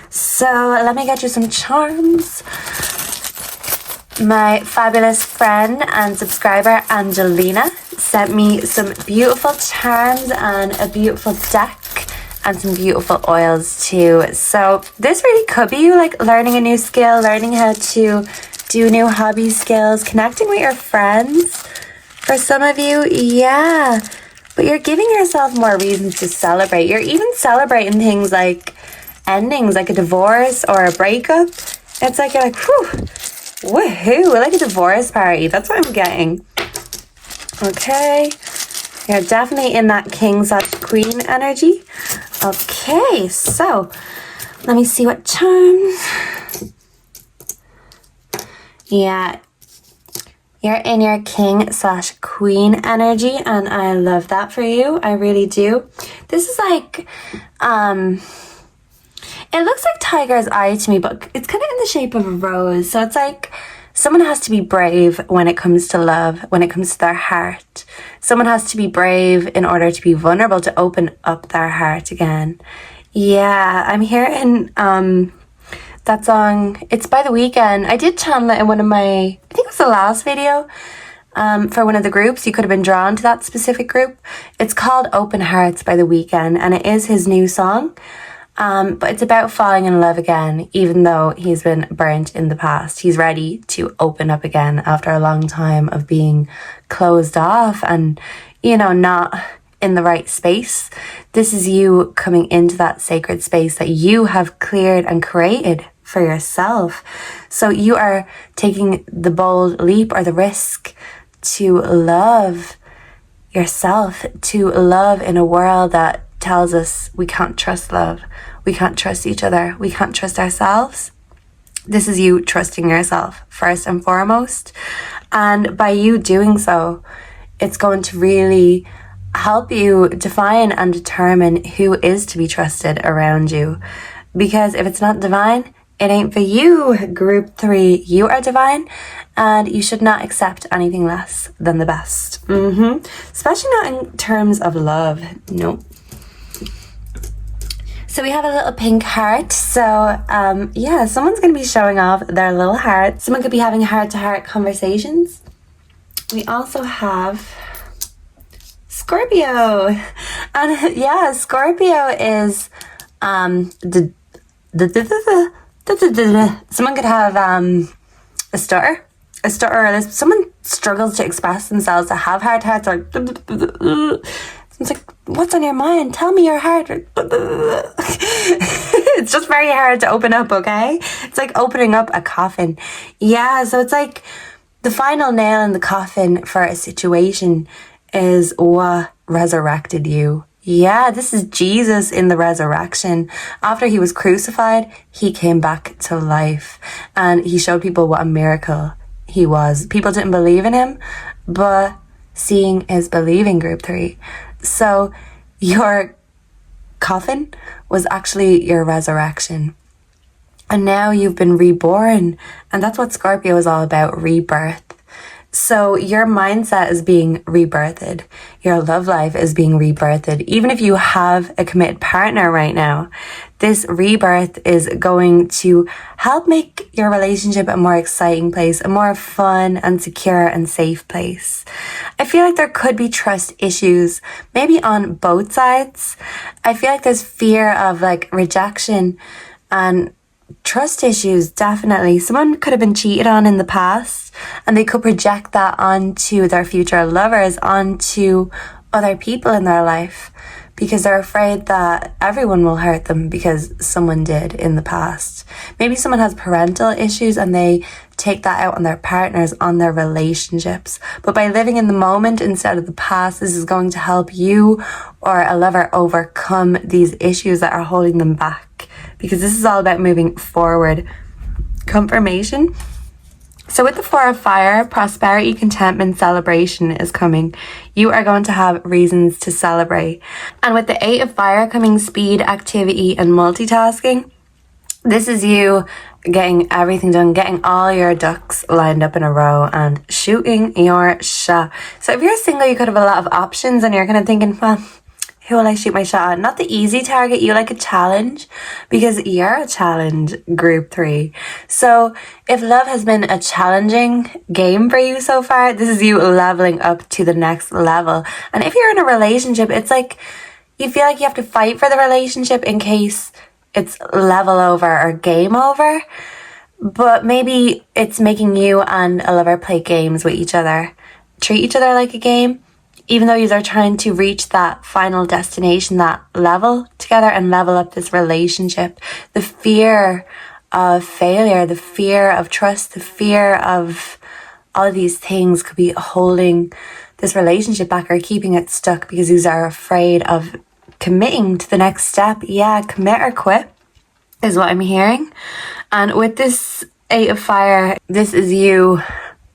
So let me get you some charms. My fabulous friend and subscriber Angelina sent me some beautiful charms and a beautiful deck and some beautiful oils too. So this really could be you, like learning a new skill, learning how to do new hobby skills, connecting with your friends. For some of you, yeah. But you're giving yourself more reasons to celebrate. You're even celebrating things like endings, like a divorce or a breakup. It's like you're like, whew, woohoo, like a divorce party. That's what I'm getting. Okay. You're definitely in that king/queen energy. Okay, so let me see what charms. Yeah. You're in your king/queen energy, and I love that for you. I really do. This is like, it looks like tiger's eye to me, but it's kind of in the shape of a rose. So it's like someone has to be brave when it comes to love, when it comes to their heart. Someone has to be brave in order to be vulnerable, to open up their heart again. Yeah, I'm hearing that song. It's by The Weeknd. I did channel it in one of my, I think it was the last video, for one of the groups. You could have been drawn to that specific group. It's called Open Hearts by The Weeknd, and it is his new song. But it's about falling in love again, even though he's been burnt in the past. He's ready to open up again after a long time of being closed off and, you know, not in the right space. This is you coming into that sacred space that you have cleared and created for yourself. So you are taking the bold leap or the risk to love yourself, to love in a world that tells us we can't trust love, we can't trust each other, we can't trust ourselves. This is you trusting yourself first and foremost. And by you doing so, it's going to really help you define and determine who is to be trusted around you. Because if it's not divine, it ain't for you, group 3. You are divine, and you should not accept anything less than the best. Especially not in terms of love. Nope. So we have a little pink heart. So yeah, someone's going to be showing off their little heart. Someone could be having heart-to-heart conversations. We also have Scorpio. And yeah, Scorpio is someone could have a stutter, or someone struggles to express themselves, to have hearts, or it's like, what's on your mind? Tell me your heart. It's just very hard to open up, okay? It's like opening up a coffin. Yeah, so it's like the final nail in the coffin for a situation is what resurrected you. Yeah, this is Jesus in the resurrection. After he was crucified, he came back to life, and he showed people what a miracle he was. People didn't believe in him, but seeing is believing, group 3. So your coffin was actually your resurrection. And now you've been reborn. And that's what Scorpio is all about, rebirth. So your mindset is being rebirthed. Your love life is being rebirthed. Even if you have a committed partner right now, this rebirth is going to help make your relationship a more exciting place, a more fun and secure and safe place. I feel like there could be trust issues, maybe on both sides. I feel like there's fear of like rejection and trust issues, definitely. Someone could have been cheated on in the past, and they could project that onto their future lovers, onto other people in their life, because they're afraid that everyone will hurt them because someone did in the past. Maybe someone has parental issues and they take that out on their partners, on their relationships. But by living in the moment instead of the past, this is going to help you or a lover overcome these issues that are holding them back, because this is all about moving forward. Confirmation. So with the Four of Fire, prosperity, contentment, celebration is coming. You are going to have reasons to celebrate. And with the Eight of Fire coming speed, activity, and multitasking, this is you getting everything done, getting all your ducks lined up in a row and shooting your shot. So if you're single, you could have a lot of options and you're kind of thinking, well, who will I shoot my shot at? Not the easy target. You like a challenge because you're a challenge, group 3. So if love has been a challenging game for you so far, this is you leveling up to the next level. And if you're in a relationship, it's like you feel like you have to fight for the relationship in case it's level over or game over. But maybe it's making you and a lover play games with each other. Treat each other like a game. Even though you are trying to reach that final destination, that level together and level up this relationship, the fear of failure, the fear of trust, the fear of all of these things could be holding this relationship back or keeping it stuck because you are afraid of committing to the next step. Yeah, commit or quit is what I'm hearing. And with this Eight of Fire, this is you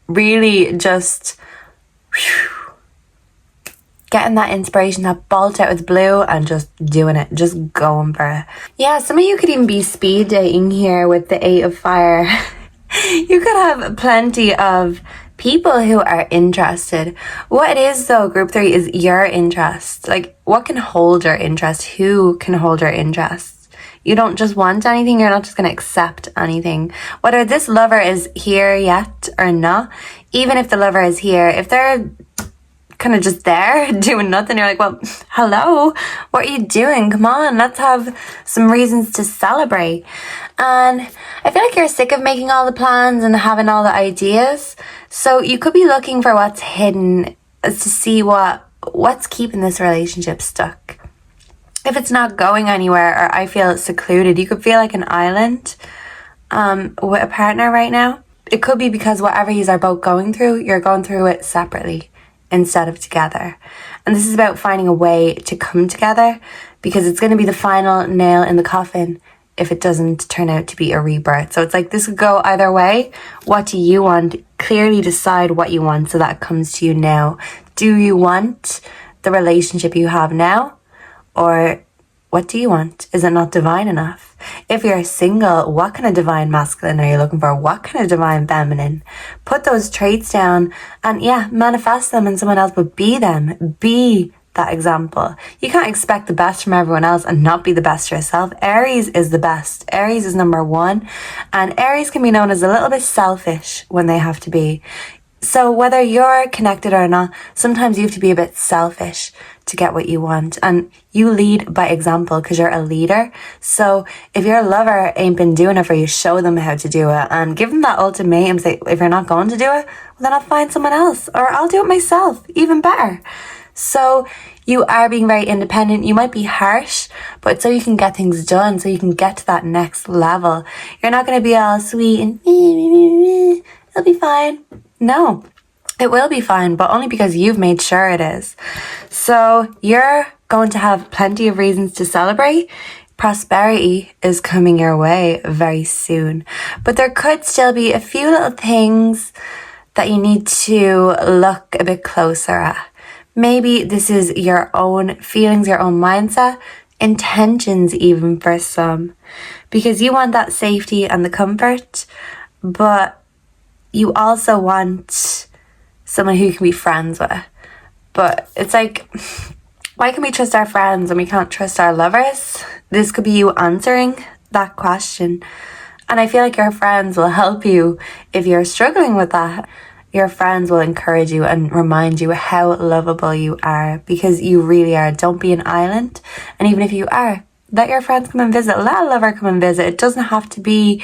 really just getting that inspiration, that bolt out of the blue and just doing it, just going for it. Yeah, some of you could even be speed dating here with the Eight of Fire. You could have plenty of people who are interested. What it is though, group 3, is your interest. Like, what can hold your interest? Who can hold your interest? You don't just want anything, you're not just going to accept anything. Whether this lover is here yet or not, even if the lover is here, if they're kind of just there doing nothing, you're like, well, hello, what are you doing? Come on, let's have some reasons to celebrate. And I feel like you're sick of making all the plans and having all the ideas, so you could be looking for what's hidden as to see what's keeping this relationship stuck. If it's not going anywhere, or I feel secluded, you could feel like an island with a partner right now. It could be because whatever you are both going through, you're going through it separately instead of together. And this is about finding a way to come together, because it's going to be the final nail in the coffin if it doesn't turn out to be a rebirth. So it's like this could go either way. What do you want? Clearly decide what you want so that it comes to you now. Do you want the relationship you have now? Or what do you want? Is it not divine enough? If you're single, what kind of divine masculine are you looking for? What kind of divine feminine? Put those traits down and manifest them in someone else, but be them. Be that example. You can't expect the best from everyone else and not be the best yourself. Aries is the best. Aries is number 1. And Aries can be known as a little bit selfish when they have to be. So whether you're connected or not, sometimes you have to be a bit selfish to get what you want. And you lead by example because you're a leader. So if your lover ain't been doing it for you, show them how to do it and give them that ultimatum. Say, if you're not going to do it, well, then I'll find someone else or I'll do it myself, even better. So you are being very independent. You might be harsh, but so you can get things done, so you can get to that next level. You're not going to be all sweet and it'll be fine. No, it will be fine, but only because you've made sure it is. So you're going to have plenty of reasons to celebrate. Prosperity is coming your way very soon. But there could still be a few little things that you need to look a bit closer at. Maybe this is your own feelings, your own mindset, intentions even for some. Because you want that safety and the comfort, but you also want someone who you can be friends with. But it's like, why can we trust our friends and we can't trust our lovers? This could be you answering that question. And I feel like your friends will help you if you're struggling with that. Your friends will encourage you and remind you how lovable you are, because you really are. Don't be an island. And even if you are, let your friends come and visit. Let a lover come and visit. It doesn't have to be,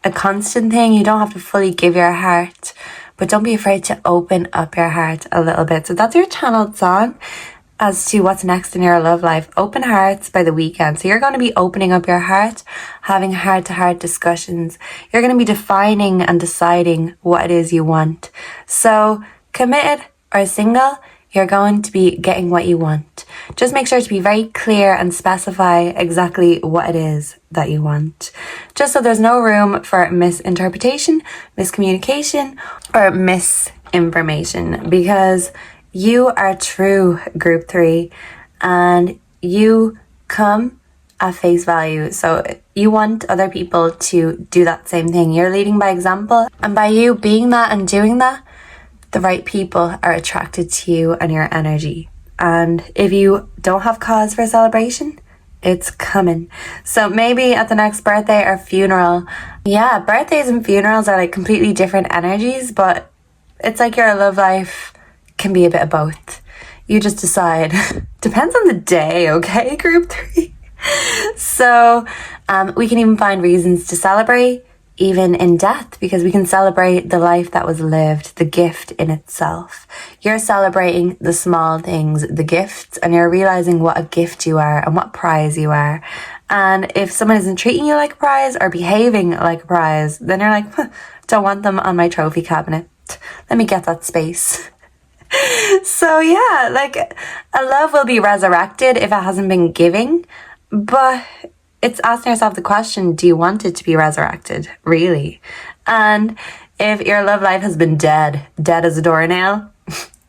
a constant thing. You don't have to fully give your heart, but don't be afraid to open up your heart a little bit. So that's your channeled song as to what's next in your love life. Open Hearts by The Weeknd. So you're going to be opening up your heart, having heart-to-heart discussions. You're going to be defining and deciding what it is you want. So committed or single, you're going to be getting what you want. Just make sure to be very clear and specify exactly what it is that you want, just so there's no room for misinterpretation, miscommunication, or misinformation, because you are true group 3 and you come at face value. So you want other people to do that same thing. You're leading by example, and by you being that and doing that, the right people are attracted to you and your energy. And if you don't have cause for celebration, it's coming. So maybe at the next birthday or funeral, yeah, birthdays and funerals are like completely different energies, but it's like your love life can be a bit of both. You just decide. Depends on the day, okay, group 3? So we can even find reasons to celebrate, even in death, because we can celebrate the life that was lived, the gift in itself. You're celebrating the small things, the gifts, and you're realizing what a gift you are and what prize you are. And if someone isn't treating you like a prize or behaving like a prize, then you're like, don't want them on my trophy cabinet. Let me get that space. So yeah, like a love will be resurrected if it hasn't been giving, but it's asking yourself the question, do you want it to be resurrected, really? And if your love life has been dead as a doornail,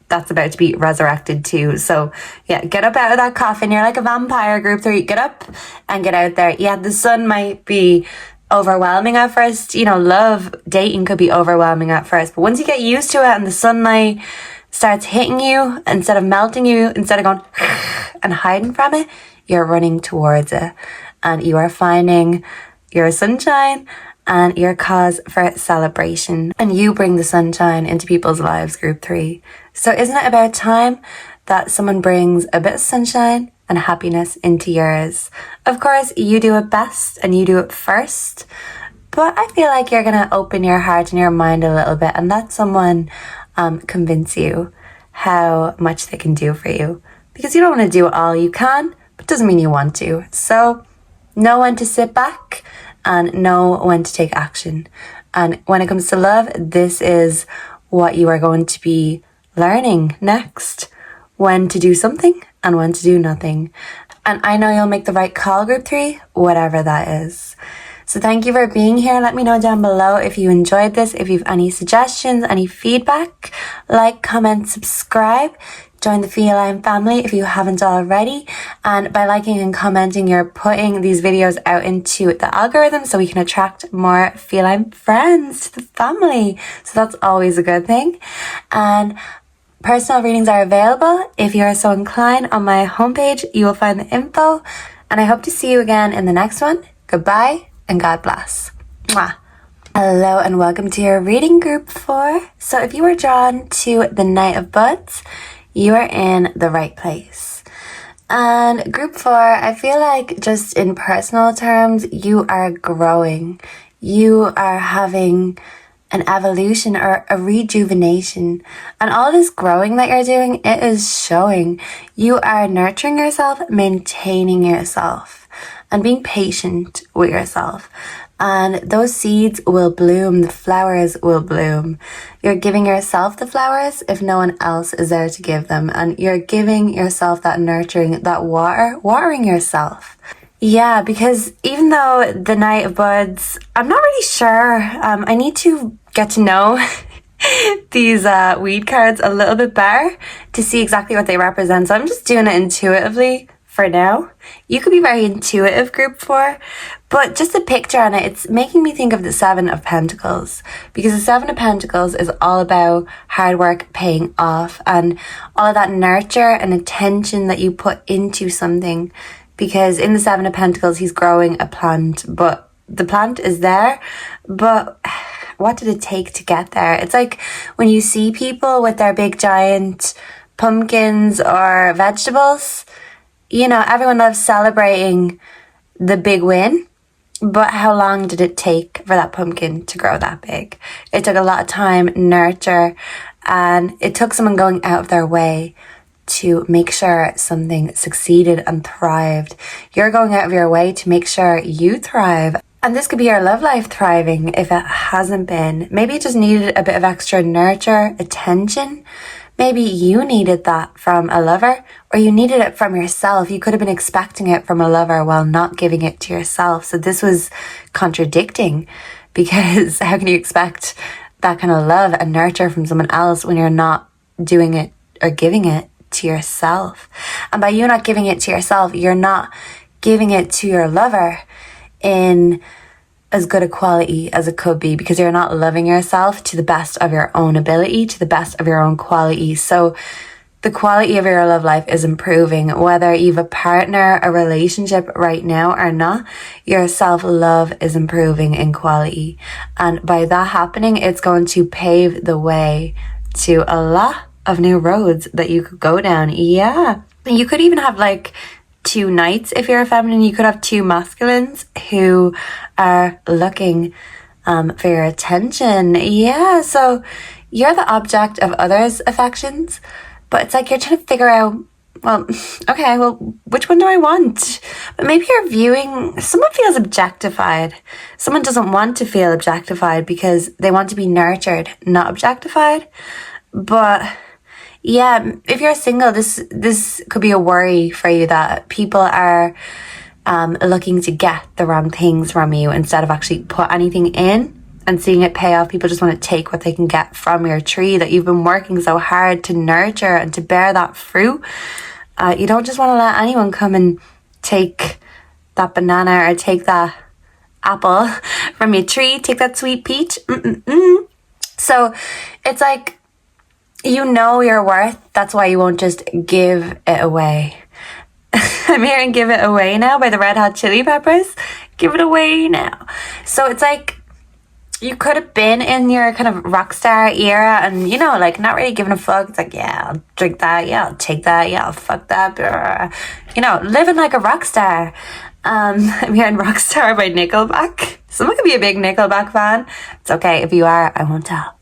that's about to be resurrected too. So yeah, get up out of that coffin. You're like a vampire, group 3. Get up and get out there. Yeah, the sun might be overwhelming at first. You know, love, dating could be overwhelming at first. But once you get used to it and the sunlight starts hitting you, instead of melting you, instead of going and hiding from it, you're running towards it. And you are finding your sunshine and your cause for celebration. And you bring the sunshine into people's lives, group 3. So isn't it about time that someone brings a bit of sunshine and happiness into yours? Of course, you do it best and you do it first. But I feel like you're going to open your heart and your mind a little bit and let someone convince you how much they can do for you. Because you don't want to do it all. You can, but it doesn't mean you want to. So know when to sit back and know when to take action. And when it comes to love, this is what you are going to be learning next. When to do something and when to do nothing. And I know you'll make the right call, group 3, whatever that is. So thank you for being here. Let me know down below if you enjoyed this, if you have any suggestions, any feedback. Like, comment, subscribe. Join the feline family if you haven't already. And by liking and commenting, you're putting these videos out into the algorithm so we can attract more feline friends to the family. So that's always a good thing. And personal readings are available. If you are so inclined, on my homepage, you will find the info. And I hope to see you again in the next one. Goodbye and God bless. Mwah. Hello and welcome to your reading, group 4. So if you were drawn to the Knight of Buds, you are in the right place. And group 4, I feel like just in personal terms, you are growing. You are having an evolution or a rejuvenation. And all this growing that you're doing, it is showing. You are nurturing yourself, maintaining yourself, and being patient with yourself. And those seeds will bloom, the flowers will bloom. You're giving yourself the flowers if no one else is there to give them. And you're giving yourself that nurturing, that watering yourself. Yeah, because even though the Knight of Buds, I'm not really sure. I need to get to know these weed cards a little bit better to see exactly what they represent. So I'm just doing it intuitively for now. You could be very intuitive, group 4, but just a picture on it, it's making me think of the 7 of Pentacles, because the 7 of Pentacles is all about hard work paying off and all of that nurture and attention that you put into something. Because in the 7 of Pentacles, he's growing a plant, but the plant is there, but what did it take to get there? It's like when you see people with their big giant pumpkins or vegetables, you know, everyone loves celebrating the big win, but how long did it take for that pumpkin to grow that big? It took a lot of time, nurture, and it took someone going out of their way to make sure something succeeded and thrived. You're going out of your way to make sure you thrive. And this could be your love life thriving if it hasn't been. Maybe it just needed a bit of extra nurture, attention. maybe you needed that from a lover, or you needed it from yourself. You could have been expecting it from a lover while not giving it to yourself. So this was contradicting, because how can you expect that kind of love and nurture from someone else when you're not doing it or giving it to yourself? And by you not giving it to yourself, you're not giving it to your lover in as good a quality as it could be, because you're not loving yourself to the best of your own ability, to the best of your own quality. So the quality of your love life is improving, whether you've a partner, a relationship right now or not. Your self-love is improving in quality, and by that happening, it's going to pave the way to a lot of new roads that you could go down. Yeah, you could even have like 2 knights if you're a feminine. You could have 2 masculines who are looking for your attention. Yeah, so you're the object of others' affections, but it's like you're trying to figure out, well, okay, well, which one do I want? But maybe you're viewing, someone feels objectified. Someone doesn't want to feel objectified because they want to be nurtured, not objectified. But yeah, if you're single, this could be a worry for you, that people are looking to get the wrong things from you instead of actually put anything in and seeing it pay off. People just want to take what they can get from your tree that you've been working so hard to nurture and to bear that fruit. You don't just want to let anyone come and take that banana or take that apple from your tree, take that sweet peach. So it's like, you know your worth. That's why you won't just give it away. I'm hearing Give It Away Now by the Red Hot Chili Peppers. Give it away now. So it's like, you could have been in your kind of rock star era and, you know, like not really giving a fuck. It's like, yeah, I'll drink that. Yeah, I'll take that. Yeah, I'll fuck that. Blah. You know, living like a rock star. I'm hearing Rockstar by Nickelback. Someone could be a big Nickelback fan. It's okay if you are. I won't tell.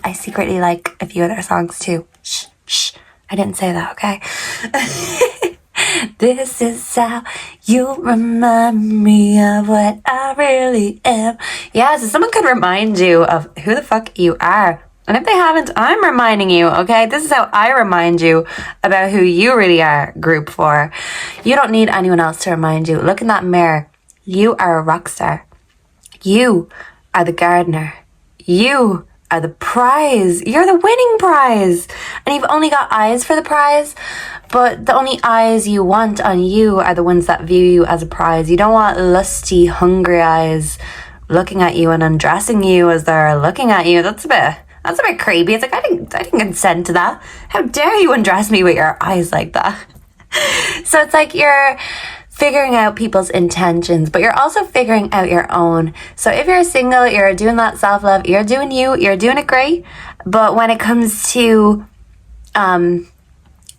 I secretly like a few of their songs too. Shh. I didn't say that, okay? This is how you remind me of what I really am. Yeah, so someone could remind you of who the fuck you are. And if they haven't, I'm reminding you, okay? This is how I remind you about who you really are, group 4. You don't need anyone else to remind you. Look in that mirror. You are a rock star. You are the gardener. You are the prize. You're the winning prize. And you've only got eyes for the prize, but the only eyes you want on you are the ones that view you as a prize. You don't want lusty, hungry eyes looking at you and undressing you as they're looking at you. That's a bit creepy. It's like, I didn't consent to that. How dare you undress me with your eyes like that? So it's like you're figuring out people's intentions, but you're also figuring out your own. So if you're single, you're doing that self-love, you're doing you, you're doing it great. But when it comes to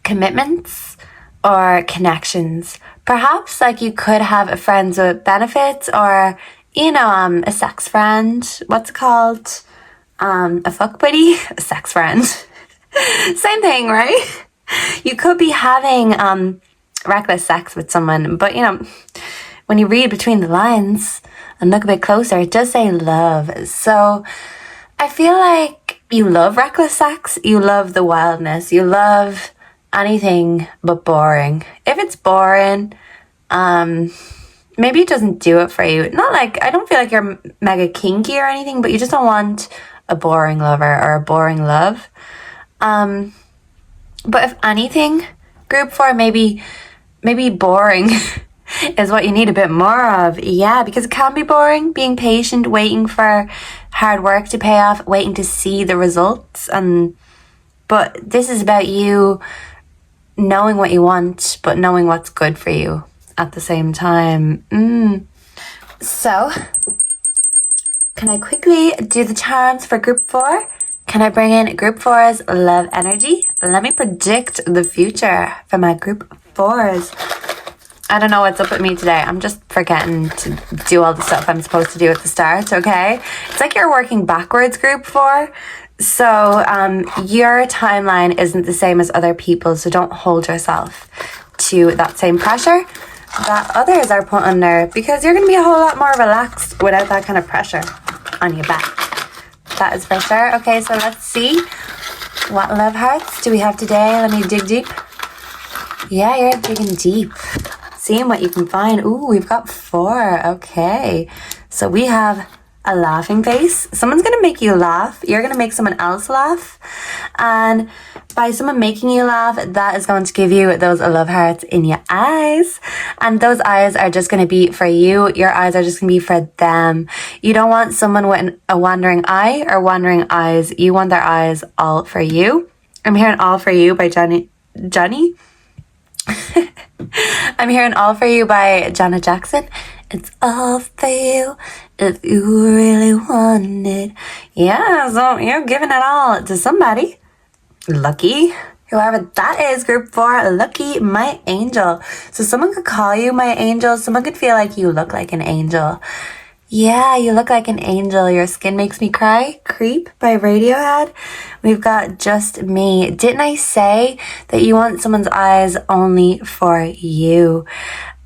commitments or connections, perhaps like you could have a friends with benefits, or, you know, a sex friend. What's it called? A fuck buddy? A sex friend. Same thing, right? You could be having reckless sex with someone, but you know, when you read between the lines and look a bit closer, it does say love. So I feel like you love reckless sex, you love the wildness, you love anything but boring. If it's boring, maybe it doesn't do it for you. Not like, I don't feel like you're mega kinky or anything, but you just don't want a boring lover or a boring love. But if anything, group 4, maybe boring is what you need a bit more of. Yeah, because it can be boring, being patient, waiting for hard work to pay off, waiting to see the results. But this is about you knowing what you want, but knowing what's good for you at the same time. So, can I quickly do the charms for group 4? Can I bring in group 4's love energy? Let me predict the future for my group 4s. I don't know what's up with me today. I'm just forgetting to do all the stuff I'm supposed to do at the start, okay? It's like you're working backwards, group 4. So your timeline isn't the same as other people's, so don't hold yourself to that same pressure that others are put under, because you're going to be a whole lot more relaxed without that kind of pressure on your back. That is for sure. Okay, so let's see What love hearts do we have today? Let me dig deep. Yeah, you're digging deep. Seeing what you can find. Ooh, we've got 4. Okay. So we have a laughing face. Someone's going to make you laugh. You're going to make someone else laugh. And by someone making you laugh, that is going to give you those love hearts in your eyes. And those eyes are just going to be for you. Your eyes are just going to be for them. You don't want someone with a wandering eye or wandering eyes. You want their eyes all for you. I'm hearing All For You by Johnny. I'm hearing All For You by Janet Jackson. It's all for you if you really want it. Yeah, so you're giving it all to somebody. Lucky. Whoever that is, group 4, lucky, my angel. So someone could call you my angel. Someone could feel like you look like an angel. Yeah, you look like an angel. Your skin makes me cry. Creep by Radiohead. We've got Just Me. Didn't I say that you want someone's eyes only for you?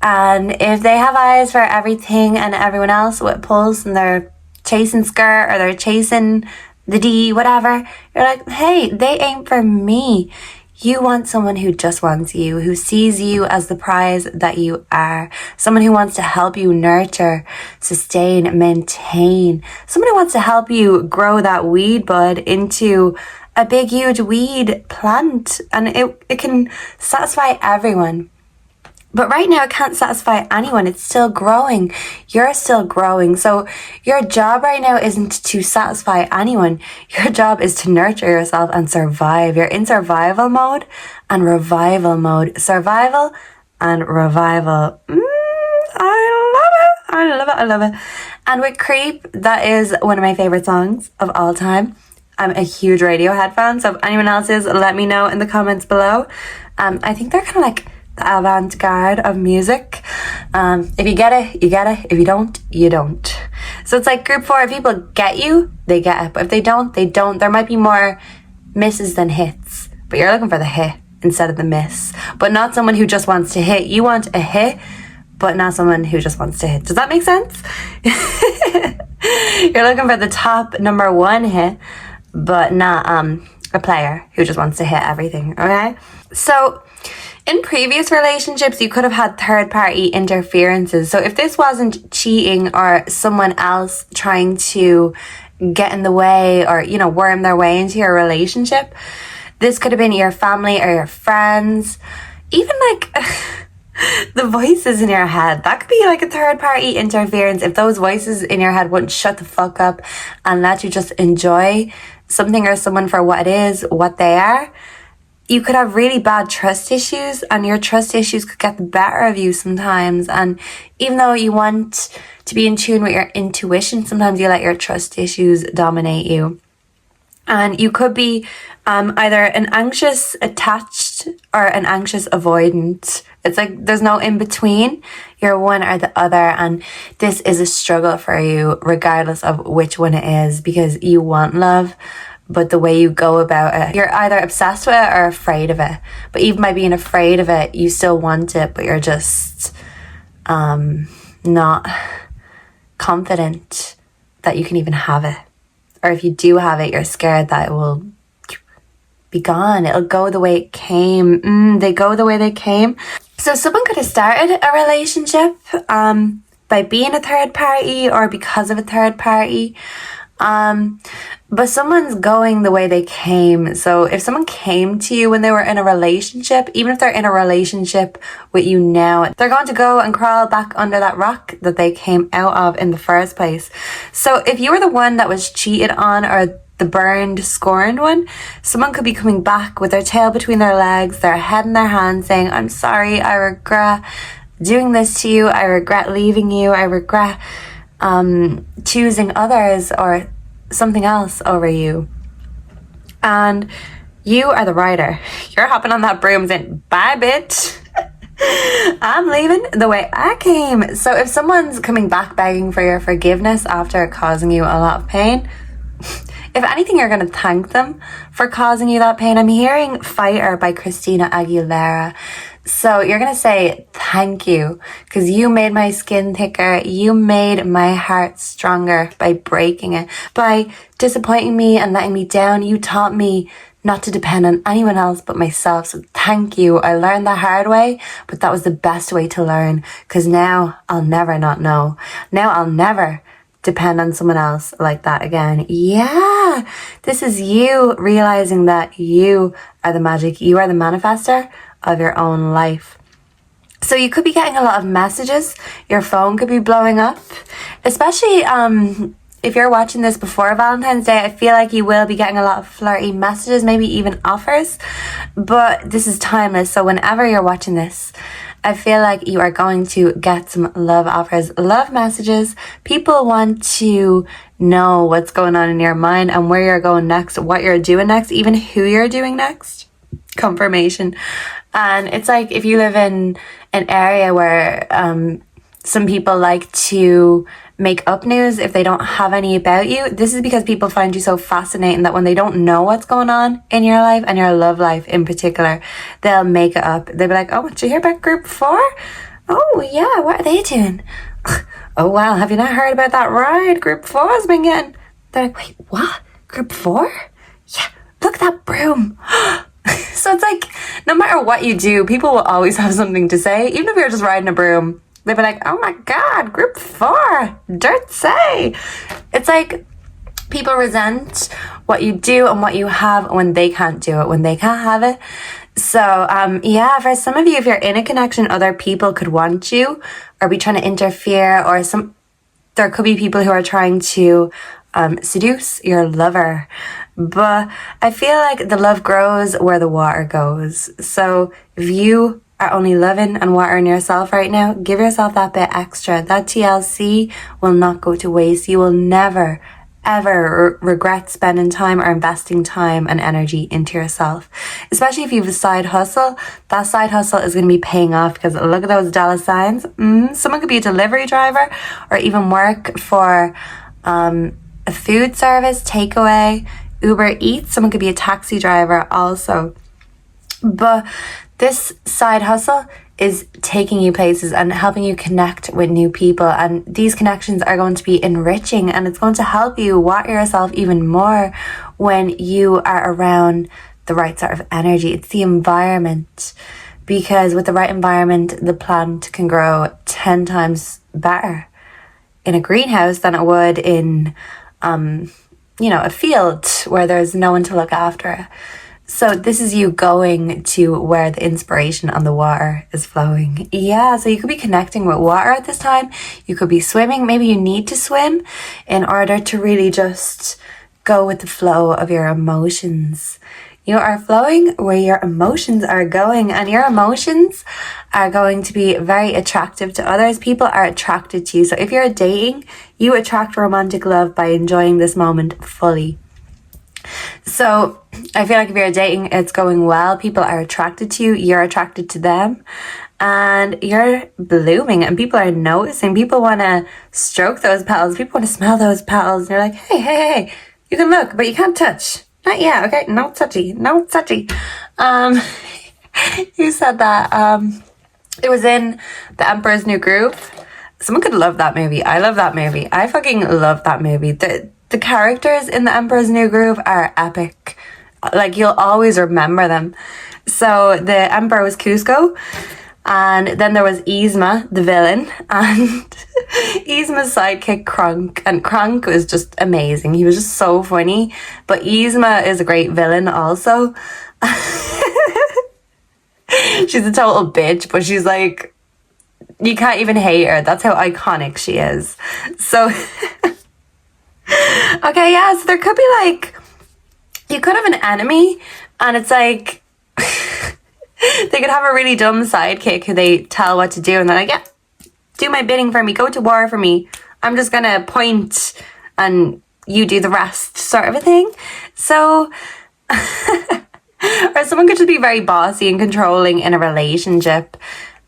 And if they have eyes for everything and everyone else with pulse and they're chasing skirt or they're chasing the D, whatever, you're like, hey, they ain't for me. You want someone who just wants you, who sees you as the prize that you are. Someone who wants to help you nurture, sustain, maintain. Someone who wants to help you grow that weed bud into a big, huge weed plant. And it can satisfy everyone. But right now, it can't satisfy anyone. It's still growing. You're still growing. So your job right now isn't to satisfy anyone. Your job is to nurture yourself and survive. You're in survival mode and revival mode. Survival and revival. I love it. I love it. I love it. And with Creep, that is one of my favorite songs of all time. I'm a huge Radiohead fan. So if anyone else is, let me know in the comments below. I think they're kind of like the avant-garde of music. If you get it, you get it. If you don't, you don't. So it's like group 4, if people get you, they get it. But if they don't, they don't. There might be more misses than hits. But you're looking for the hit instead of the miss. But not someone who just wants to hit. You want a hit, but not someone who just wants to hit. Does that make sense? You're looking for the top number 1 hit, but not a player who just wants to hit everything, okay? So in previous relationships, you could have had third-party interferences. So if this wasn't cheating or someone else trying to get in the way or, you know, worm their way into your relationship, this could have been your family or your friends. Even like the voices in your head. That could be like a third-party interference. If those voices in your head wouldn't shut the fuck up and let you just enjoy something or someone for what it is, what they are, you could have really bad trust issues, and your trust issues could get the better of you sometimes. And even though you want to be in tune with your intuition, sometimes you let your trust issues dominate you. And you could be either an anxious attached or an anxious avoidant. It's like there's no in between. You're one or the other, and this is a struggle for you regardless of which one it is, because you want love, but the way you go about it, you're either obsessed with it or afraid of it. But even by being afraid of it, you still want it, but you're just not confident that you can even have it. Or if you do have it, you're scared that it will be gone. It'll go the way it came. They go the way they came. So someone could have started a relationship by being a third party or because of a third party. But someone's going the way they came. So if someone came to you when they were in a relationship, even if they're in a relationship with you now, they're going to go and crawl back under that rock that they came out of in the first place. So if you were the one that was cheated on or the burned, scorned one, someone could be coming back with their tail between their legs, their head in their hands, saying, I'm sorry, I regret doing this to you, I regret leaving you, I regret choosing others or something else over you. And you are the rider. You're hopping on that broom saying, bye bitch, I'm leaving the way I came. So if someone's coming back begging for your forgiveness after causing you a lot of pain, if anything, you're going to thank them for causing you that pain. I'm hearing Fighter by Christina Aguilera. So you're going to say, thank you, because you made my skin thicker. You made my heart stronger by breaking it. By disappointing me and letting me down, you taught me not to depend on anyone else but myself. So thank you. I learned the hard way, but that was the best way to learn, because now I'll never not know. Now I'll never depend on someone else like that again. Yeah, this is you realizing that you are the magic. You are the manifester of your own life. So you could be getting a lot of messages. Your phone could be blowing up, especially if you're watching this before Valentine's Day. I feel like you will be getting a lot of flirty messages, maybe even offers, but this is timeless. So whenever you're watching this, I feel like you are going to get some love offers, love messages. People want to know what's going on in your mind and where you're going next, what you're doing next, even who you're doing next. Confirmation. And it's like if you live in an area where some people like to make up news if they don't have any about you, this is because people find you so fascinating that when they don't know what's going on in your life and your love life in particular, they'll make it up. They'll be like, oh, did you hear about group 4? Oh yeah, what are they doing? Oh wow, have you not heard about that ride group 4 has been getting? They're like, wait, what? Group 4? Yeah, look at that broom. So it's like, no matter what you do, people will always have something to say. Even if you're just riding a broom, they'll be like, oh my God, group 4, dirt say. It's like people resent what you do and what you have when they can't do it, when they can't have it. So yeah, for some of you, if you're in a connection, other people could want you or be trying to interfere, or there could be people who are trying to seduce your lover. But I feel like the love grows where the water goes. So if you are only loving and watering yourself right now, give yourself that bit extra. That TLC will not go to waste. You will never, ever regret spending time or investing time and energy into yourself. Especially if you have a side hustle. That side hustle is going to be paying off, because look at those dollar signs. Someone could be a delivery driver or even work for a food service, takeaway, Uber Eats. Someone could be a taxi driver also. But this side hustle is taking you places and helping you connect with new people. And these connections are going to be enriching, and it's going to help you water yourself even more when you are around the right sort of energy. It's the environment, because with the right environment, the plant can grow 10 times better in a greenhouse than it would in a field where there's no one to look after it. So this is you going to where the inspiration on the water is flowing. Yeah, so you could be connecting with water at this time. You could be swimming. Maybe you need to swim in order to really just go with the flow of your emotions. You are flowing where your emotions are going, and your emotions are going to be very attractive to others. People are attracted to you. So if you're dating, you attract romantic love by enjoying this moment fully. So I feel like if you're dating, it's going well. People are attracted to you. You're attracted to them. And you're blooming, and people are noticing. People want to stroke those petals. People want to smell those petals. And you're like, hey, you can look, but you can't touch. Not yet, okay? No touchy. You said that it was in The Emperor's New Groove. Someone could love that movie. I love that movie. I fucking love that movie. The characters in The Emperor's New Groove are epic. Like, you'll always remember them. So the Emperor was Cusco, and then there was Yzma, the villain, and Yzma's sidekick Kronk. And Kronk was just amazing. He was just so funny. But Yzma is a great villain also. She's a total bitch, but she's like, you can't even hate her. That's how iconic she is. So, okay, yeah, so there could be like, you could have an enemy, and it's like, they could have a really dumb sidekick who they tell what to do, and they're like, yeah, do my bidding for me, go to war for me. I'm just gonna point and you do the rest, sort of a thing. So, or someone could just be very bossy and controlling in a relationship.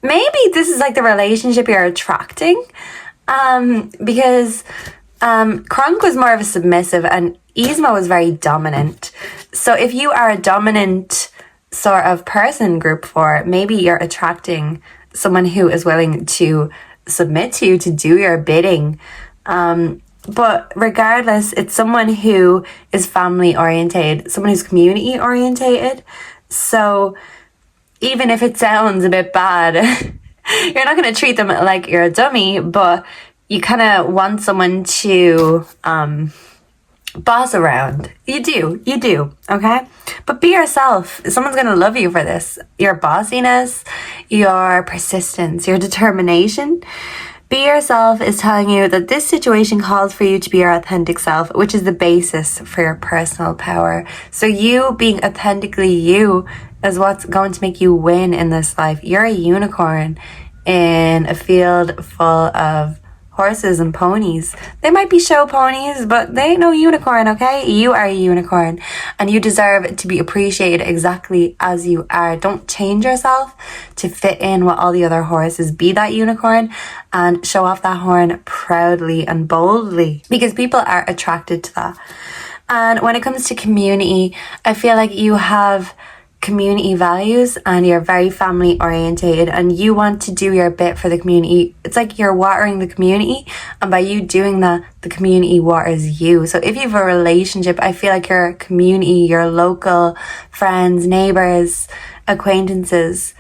Maybe this is like the relationship you're attracting, because Kronk was more of a submissive and Yzma was very dominant. So if you are a dominant sort of person, group 4, maybe you're attracting someone who is willing to submit to you, to do your bidding. But regardless, it's someone who is family orientated, someone who's community orientated. So even if it sounds a bit bad, you're not going to treat them like you're a dummy, but you kind of want someone to boss around. You do, okay? But be yourself. Someone's going to love you for this. Your bossiness, your persistence, your determination. Be yourself is telling you that this situation calls for you to be your authentic self, which is the basis for your personal power. So you being authentically you is what's going to make you win in this life. You're a unicorn in a field full of horses and ponies. They might be show ponies, but they ain't no unicorn, okay? You are a unicorn, and you deserve to be appreciated exactly as you are. Don't change yourself to fit in with all the other horses. Be that unicorn and show off that horn proudly and boldly, because people are attracted to that. And when it comes to community, I feel like you have community values and you're very family orientated and you want to do your bit for the community. It's like you're watering the community, and by you doing that, the community waters you. So if you have a relationship, I feel like your community, your local friends, neighbors, acquaintances,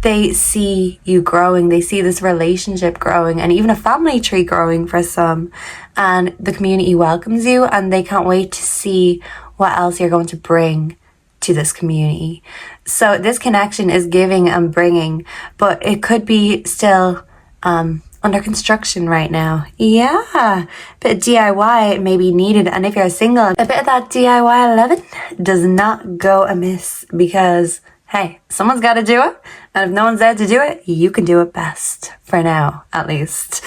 they see you growing, they see this relationship growing, and even a family tree growing for some, and the community welcomes you and they can't wait to see what else you're going to bring to this community. So this connection is giving and bringing, but it could be still under construction right now. Yeah, a bit of DIY may be needed, and if you're single, a bit of that DIY loving does not go amiss, because hey, someone's got to do it, and if no one's there to do it, you can do it best, for now at least.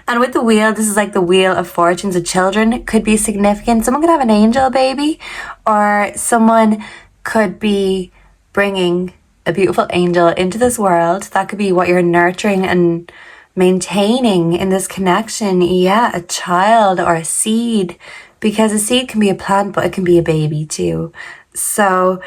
And with the wheel, this is like the wheel of fortunes of children could be significant. Someone could have an angel baby, or someone could be bringing a beautiful angel into this world. That could be what you're nurturing and maintaining in this connection. Yeah, a child or a seed, because a seed can be a plant, but it can be a baby too. So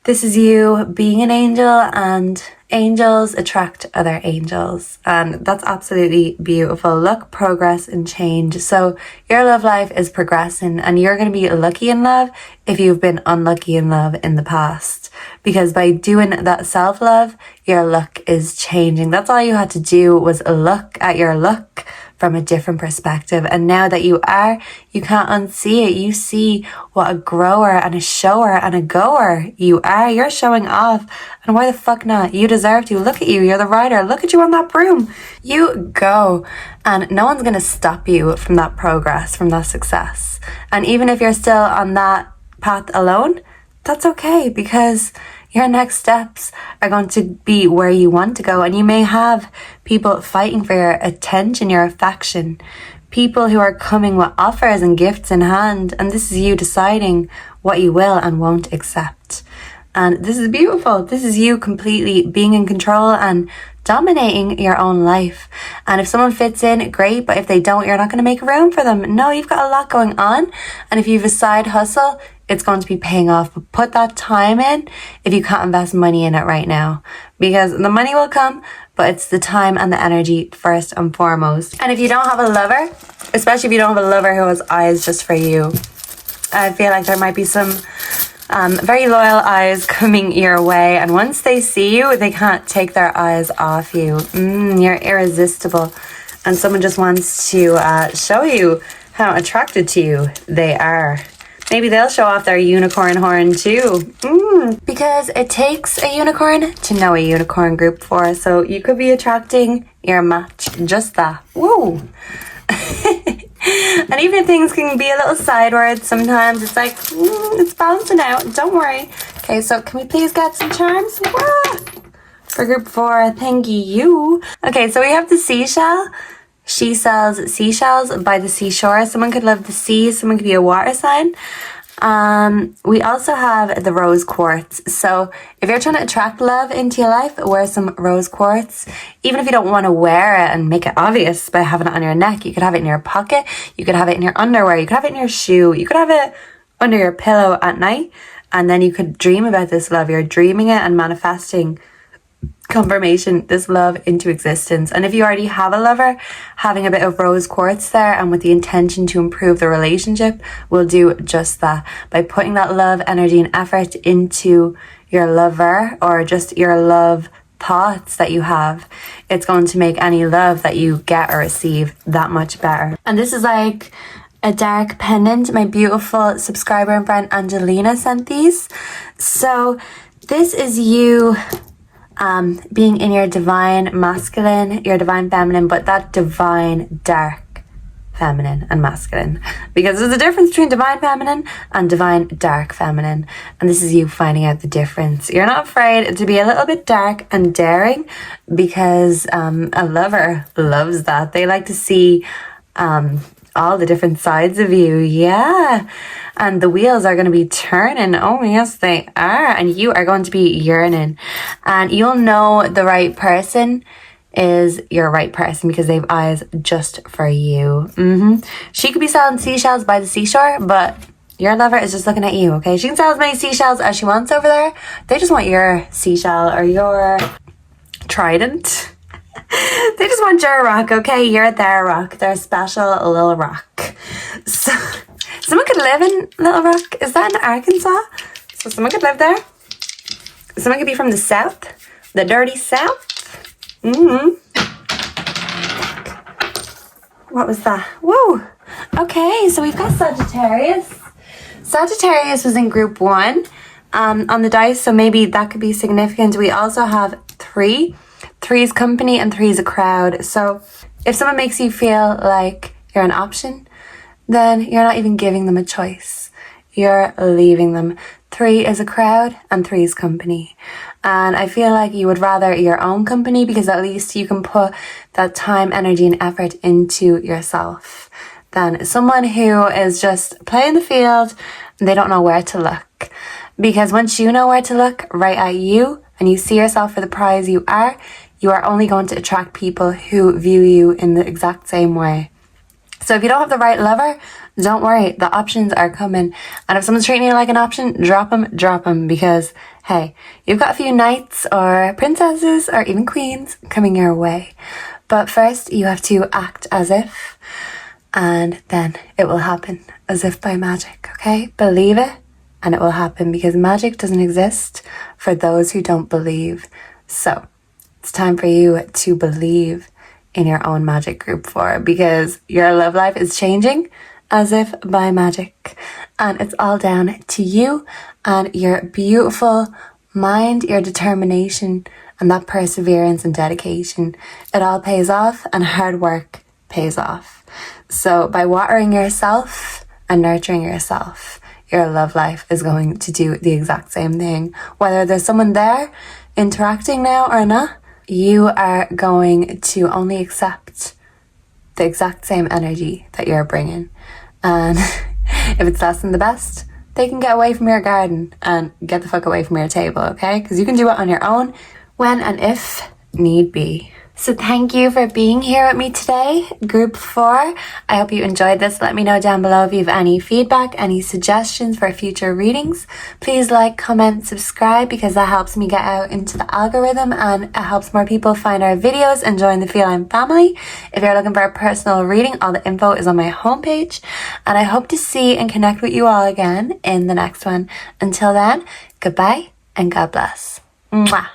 this is you being an angel, and angels attract other angels, and that's absolutely beautiful. Luck, progress, and change. So your love life is progressing, and you're going to be lucky in love if you've been unlucky in love in the past, because by doing that self-love, your luck is changing. That's all you had to do, was look at your luck from a different perspective, and now that you can't unsee it. You see what a grower and a shower and a goer you are. You're showing off, and why the fuck not? You deserve to. Look at you, you're the rider. Look at you on that broom. You go, and no one's gonna stop you from that progress, from that success. And even if you're still on that path alone, that's okay, because your next steps are going to be where you want to go, and you may have people fighting for your attention, your affection, people who are coming with offers and gifts in hand, and this is you deciding what you will and won't accept. And this is beautiful. This is you completely being in control and dominating your own life. And if someone fits in, great, but if they don't, you're not going to make room for them. No, you've got a lot going on, and if you have a side hustle, it's going to be paying off. But put that time in if you can't invest money in it right now, because the money will come, but it's the time and the energy first and foremost. And if you don't have a lover, especially if you don't have a lover who has eyes just for you, I feel like there might be some very loyal eyes coming your way, and once they see you, they can't take their eyes off you. You're irresistible, and someone just wants to show you how attracted to you they are. Maybe they'll show off their unicorn horn too. Because it takes a unicorn to know a unicorn group 4. So you could be attracting your match. Just that. Woo! And even if things can be a little sideways, sometimes it's like, it's bouncing out. Don't worry. Okay, so can we please get some charms? Wah! For group 4, thank you. Okay, so we have the seashell. She sells seashells by the seashore. Someone could love the sea. Someone could be a water sign. We also have the rose quartz. So if you're trying to attract love into your life, wear some rose quartz. Even if you don't want to wear it and make it obvious by having it on your neck, you could have it in your pocket. You could have it in your underwear. You could have it in your shoe. You could have it under your pillow at night. And then you could dream about this love. You're dreaming it and manifesting confirmation, this love into existence. And if you already have a lover, having a bit of rose quartz there and with the intention to improve the relationship will do just that. By putting that love, energy and effort into your lover, or just your love thoughts that you have, it's going to make any love that you get or receive that much better. And this is like a dark pendant. My beautiful subscriber and friend Angelina sent these. So this is you being in your divine masculine, your divine feminine, but that divine dark feminine and masculine, because there's a difference between divine feminine and divine dark feminine, and this is you finding out the difference. You're not afraid to be a little bit dark and daring, because a lover loves that. They like to see all the different sides of you. Yeah. And the wheels are going to be turning. Oh yes, they are. And you are going to be yearning, and you'll know the right person is your right person because they have eyes just for you. She could be selling seashells by the seashore, but your lover is just looking at you, okay? She can sell as many seashells as she wants over there. They just want your seashell or your trident. They just want your rock, okay? You're their rock. They're a special little rock. So someone could live in Little Rock. Is that in Arkansas? So someone could live there. Someone could be from the South, the dirty South. What was that? Whoa. Okay, so we've got Sagittarius. Sagittarius was in group 1 on the dice, so maybe that could be significant. We also have 3. 3 is company and 3 is a crowd. So if someone makes you feel like you're an option, then you're not even giving them a choice. You're leaving them. 3 is a crowd and 3 is company. And I feel like you would rather your own company, because at least you can put that time, energy and effort into yourself, than someone who is just playing the field and they don't know where to look. Because once you know where to look right at you and you see yourself for the prize you are only going to attract people who view you in the exact same way. So if you don't have the right lover, don't worry, the options are coming. And if someone's treating you like an option, drop them, because hey, you've got a few knights or princesses or even queens coming your way. But first you have to act as if, and then it will happen as if by magic, okay? Believe it and it will happen, because magic doesn't exist for those who don't believe. So it's time for you to believe in your own magic group 4, because your love life is changing as if by magic, and it's all down to you and your beautiful mind, your determination and that perseverance and dedication. It all pays off, and hard work pays off. So by watering yourself and nurturing yourself, your love life is going to do the exact same thing. Whether there's someone there interacting now or not, you are going to only accept the exact same energy that you're bringing. And if it's less than the best, they can get away from your garden and get the fuck away from your table, okay? Because you can do it on your own when and if need be. So thank you for being here with me today, group 4. I hope you enjoyed this. Let me know down below if you have any feedback, any suggestions for future readings. Please like, comment, subscribe, because that helps me get out into the algorithm and it helps more people find our videos and join the Feline family. If you're looking for a personal reading, all the info is on my homepage. And I hope to see and connect with you all again in the next one. Until then, goodbye and God bless. Mwah.